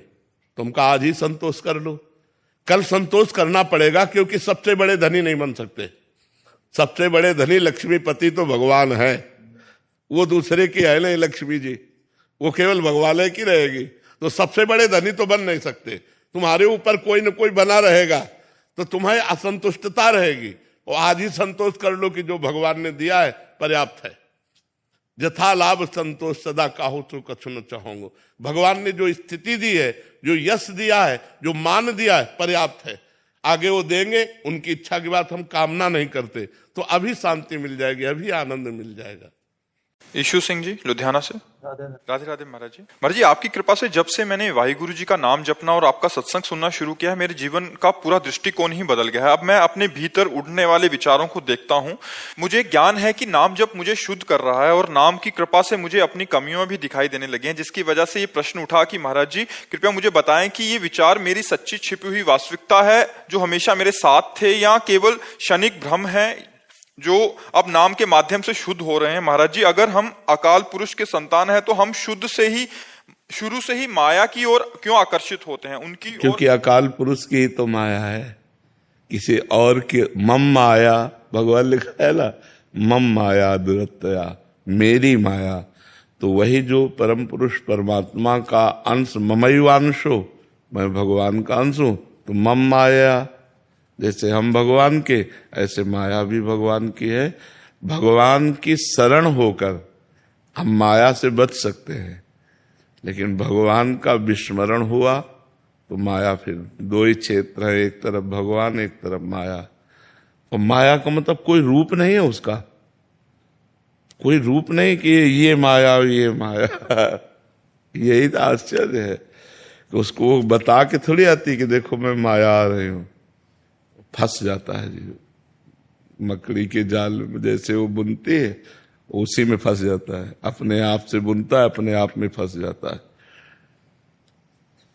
तुम कहा आज ही संतोष कर लो। कल संतोष करना पड़ेगा, क्योंकि सबसे बड़े धनी नहीं बन सकते। सबसे बड़े धनी लक्ष्मीपति तो भगवान है, वो दूसरे की है नहीं लक्ष्मी जी, वो केवल भगवान की रहेगी। तो सबसे बड़े धनी तो बन नहीं सकते। तुम्हारे ऊपर कोई न कोई बना रहेगा तो तुम्हें असंतुष्टता रहेगी। और आज ही संतोष कर लो कि जो भगवान ने दिया है पर्याप्त है। यथा लाभ संतोष सदा काहू तो कछु न चाहूंगा। भगवान ने जो स्थिति दी है, जो यश दिया है, जो मान दिया है, पर्याप्त है। आगे वो देंगे, उनकी इच्छा की बात हम कामना नहीं करते, तो अभी शांति मिल जाएगी, अभी आनंद मिल जाएगा। ईशु सिंह जी लुधियाना से। राधे राधे महाराज जी। महाराज जी, आपकी कृपा से जब से मैंने वाहिगुरु जी का नाम जपना और आपका सत्संग सुनना शुरू किया है, मेरे जीवन का पूरा दृष्टिकोण ही बदल गया है। अब मैं अपने भीतर उड़ने वाले विचारों को देखता हूँ। मुझे ज्ञान है कि नाम जप मुझे शुद्ध कर रहा है और नाम की कृपा से मुझे अपनी कमियां भी दिखाई देने लगी हैं, जिसकी वजह से ये प्रश्न उठा कि महाराज जी कृपया मुझे बताएं कि ये विचार मेरी सच्ची छिपी हुई वास्तविकता है जो हमेशा मेरे साथ थे, या केवल क्षणिक भ्रम है जो अब नाम के माध्यम से शुद्ध हो रहे हैं। महाराज जी, अगर हम अकाल पुरुष के संतान हैं तो हम शुद्ध से ही शुरू से ही माया की ओर क्यों आकर्षित होते हैं? उनकी क्योंकि अकाल पुरुष की तो माया है, किसी और की मम माया, भगवान लिखा है ना, मम माया दुरतया, मेरी माया। तो वही जो परम पुरुष परमात्मा का अंश, ममैवांशो, मैं भगवान का अंश हूं, तो मम माया, जैसे हम भगवान के, ऐसे माया भी भगवान की है। भगवान की शरण होकर हम माया से बच सकते हैं, लेकिन भगवान का विस्मरण हुआ तो माया, फिर दो ही क्षेत्र है, एक तरफ भगवान, एक तरफ माया। और माया का मतलब कोई रूप नहीं है उसका, कोई रूप नहीं कि ये माया ये माया। यही तो आश्चर्य है कि उसको बता के थोड़ी आती कि देखो मैं माया आ रही हूं। फंस जाता है जी, मकड़ी के जाल में जैसे वो बुनती है, उसी में फंस जाता है, अपने आप से बुनता है, अपने आप में फंस जाता है।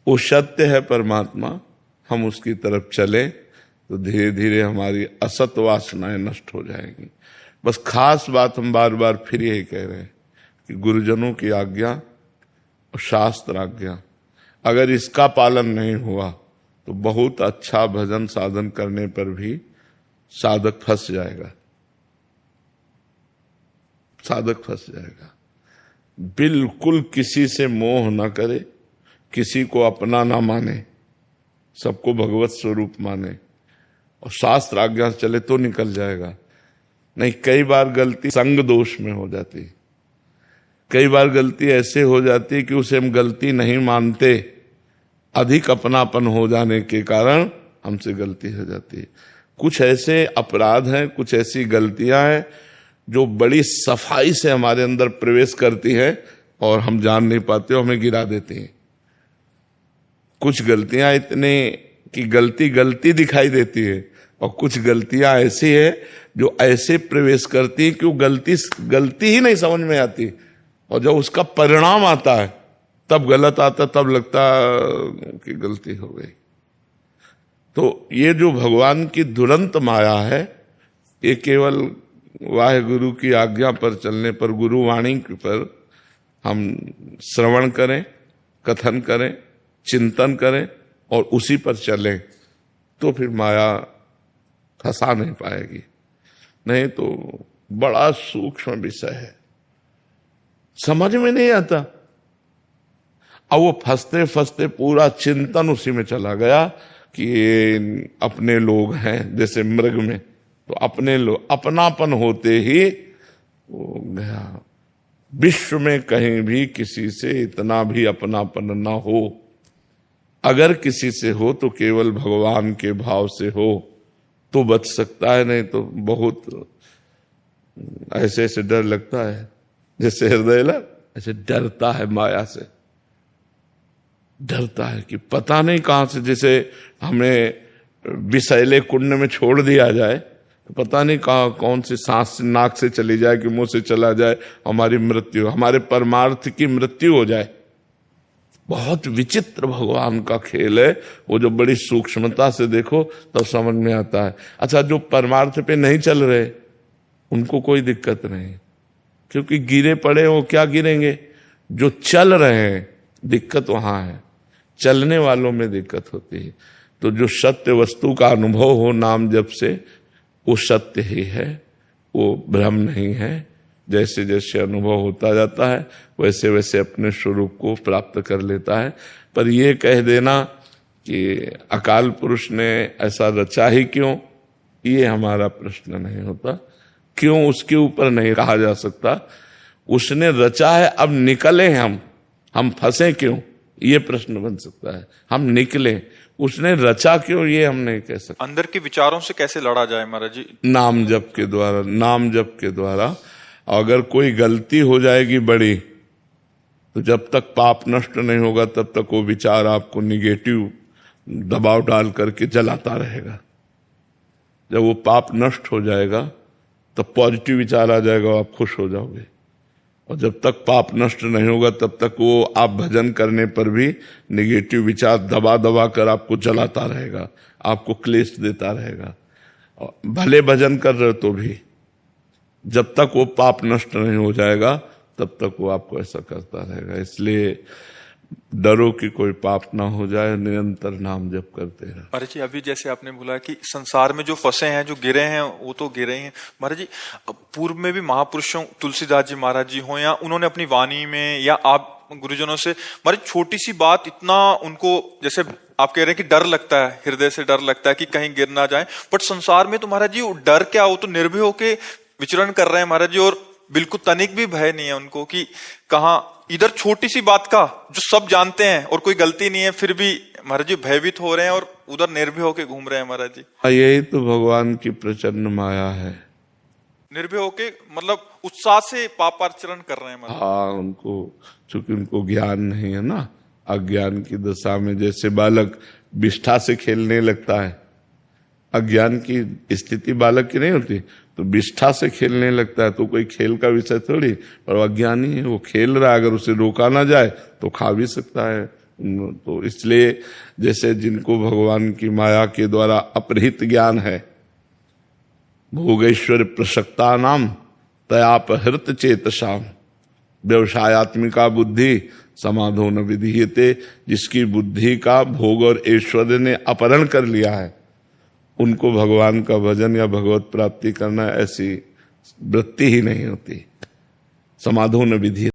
वो सत्य है परमात्मा, हम उसकी तरफ चले तो धीरे धीरे हमारी असत वासनाएं नष्ट हो जाएंगी। बस खास बात हम बार बार फिर यही कह रहे हैं कि गुरुजनों की आज्ञा और शास्त्र आज्ञा, अगर इसका पालन नहीं हुआ तो बहुत अच्छा भजन साधन करने पर भी साधक फंस जाएगा, साधक फंस जाएगा। बिल्कुल किसी से मोह न करे, किसी को अपना ना माने, सबको भगवत स्वरूप माने और शास्त्र आज्ञा से चले तो निकल जाएगा। नहीं, कई बार गलती संग दोष में हो जाती, कई बार गलती ऐसे हो जाती कि उसे हम गलती नहीं मानते, अधिक अपनापन हो जाने के कारण हमसे गलती हो जाती है। कुछ ऐसे अपराध हैं, कुछ ऐसी गलतियां हैं जो बड़ी सफाई से हमारे अंदर प्रवेश करती है और हम जान नहीं पाते, हमें गिरा देती हैं। कुछ गलतियां इतने कि गलती गलती दिखाई देती है, और कुछ गलतियां ऐसी है जो ऐसे प्रवेश करती है कि वो गलती ही नहीं समझ में आती, और जब उसका परिणाम आता है तब गलत आता, तब लगता कि गलती हो गई। तो ये जो भगवान की दुरंत माया है, ये केवल वाहिगुरु की आज्ञा पर चलने पर, गुरुवाणी पर हम श्रवण करें, कथन करें, चिंतन करें और उसी पर चलें, तो फिर माया फंसा नहीं पाएगी। नहीं तो बड़ा सूक्ष्म विषय है, समझ में नहीं आता। अब वो फंसते फंसते पूरा चिंतन उसी में चला गया कि ये अपने लोग हैं, जैसे मृग में, तो अपने लोग, अपनापन होते ही वो गया। विश्व में कहीं भी किसी से इतना भी अपनापन ना हो, अगर किसी से हो तो केवल भगवान के भाव से हो तो बच सकता है, नहीं तो बहुत ऐसे ऐसे डर लगता है, जैसे हृदय ना ऐसे डरता है, माया से डरता है कि पता नहीं कहां से, जैसे हमें विषैले कुंड में छोड़ दिया जाए तो पता नहीं कहां कौन सी सांस नाक से चली जाए कि मुंह से चला जाए, हमारी मृत्यु, हमारे परमार्थ की मृत्यु हो जाए। बहुत विचित्र भगवान का खेल है वो, जो बड़ी सूक्ष्मता से देखो तब समझ में आता है। अच्छा, जो परमार्थ पे नहीं चल रहे उनको कोई दिक्कत नहीं, क्योंकि गिरे पड़े वो क्या गिरेंगे, जो चल रहे हैं दिक्कत वहां है, चलने वालों में दिक्कत होती है। तो जो सत्य वस्तु का अनुभव हो नाम जप से, वो सत्य ही है, वो भ्रम नहीं है। जैसे जैसे अनुभव होता जाता है वैसे वैसे अपने स्वरूप को प्राप्त कर लेता है। पर ये कह देना कि अकाल पुरुष ने ऐसा रचा ही क्यों, ये हमारा प्रश्न नहीं होता। क्यों उसके ऊपर नहीं कहा जा सकता, उसने रचा है, अब निकले हम फंसे क्यों, ये प्रश्न बन सकता है। हम निकले, उसने रचा क्यों, ये हम नहीं कह सकते। अंदर के विचारों से कैसे लड़ा जाए महाराज जी? नाम जप के द्वारा, नाम जप के द्वारा। अगर कोई गलती हो जाएगी बड़ी, तो जब तक पाप नष्ट नहीं होगा तब तक वो विचार आपको निगेटिव दबाव डाल करके जलाता रहेगा। जब वो पाप नष्ट हो जाएगा तब पॉजिटिव विचार आ जाएगा, आप खुश हो जाओगे। और जब तक पाप नष्ट नहीं होगा तब तक वो आप भजन करने पर भी निगेटिव विचार दबा दबा कर आपको जलाता रहेगा, आपको क्लेश देता रहेगा। भले भजन कर रहे हो तो भी जब तक वो पाप नष्ट नहीं हो जाएगा तब तक वो आपको ऐसा करता रहेगा। इसलिए डरो कि कोई पाप ना हो जाए, निरंतर नाम जप करते रहो। महाराज जी अभी जैसे आपने बोला कि संसार में जो फंसे हैं, जो गिरे हैं, वो तो गिरे ही हैं। महाराज जी पूर्व में भी महापुरुषों, तुलसीदास जी महाराज जी हो या उन्होंने अपनी वाणी में या आप गुरुजनों से, महाराज छोटी सी बात इतना उनको, जैसे आप कह रहे हैं कि डर लगता है, हृदय से डर लगता है कि कहीं गिर ना जाए, बट संसार में तो महाराज जी डर क्या, वो तो निर्भय होके विचरण कर रहे हैं महाराज जी, और बिल्कुल तनिक भी भय नहीं है उनको कि कहाँ इधर छोटी सी बात का जो सब जानते हैं और कोई गलती नहीं है, फिर भी महाराज जी भयभीत हो रहे हैं और उधर निर्भय होके घूम रहे हैं महाराज जी। यही तो भगवान की प्रचंड माया है। निर्भय होके मतलब उत्साह से पापाचरण कर रहे हैं महाराज। हाँ, उनको चूंकि उनको ज्ञान नहीं है ना, अज्ञान की दशा में जैसे बालक विष्ठा से खेलने लगता है, अज्ञान की स्थिति बालक की नहीं होती, तो विष्ठा से खेलने लगता है, तो कोई खेल का विषय थोड़ी, पर अज्ञानी है, वो खेल रहा है, अगर उसे रोका ना जाए तो खा भी सकता है। तो इसलिए जैसे जिनको भगवान की माया के द्वारा अपहृत ज्ञान है, भोगेश्वर प्रसक्ता नाम तयापहृत चेतसाम व्यवसायत्मिका बुद्धि समाधो न विधीयते, जिसकी बुद्धि का भोग और ऐश्वर्य ने अपहरण कर लिया है, उनको भगवान का भजन या भगवत प्राप्ति करना ऐसी वृत्ति ही नहीं होती। समाधो न विधि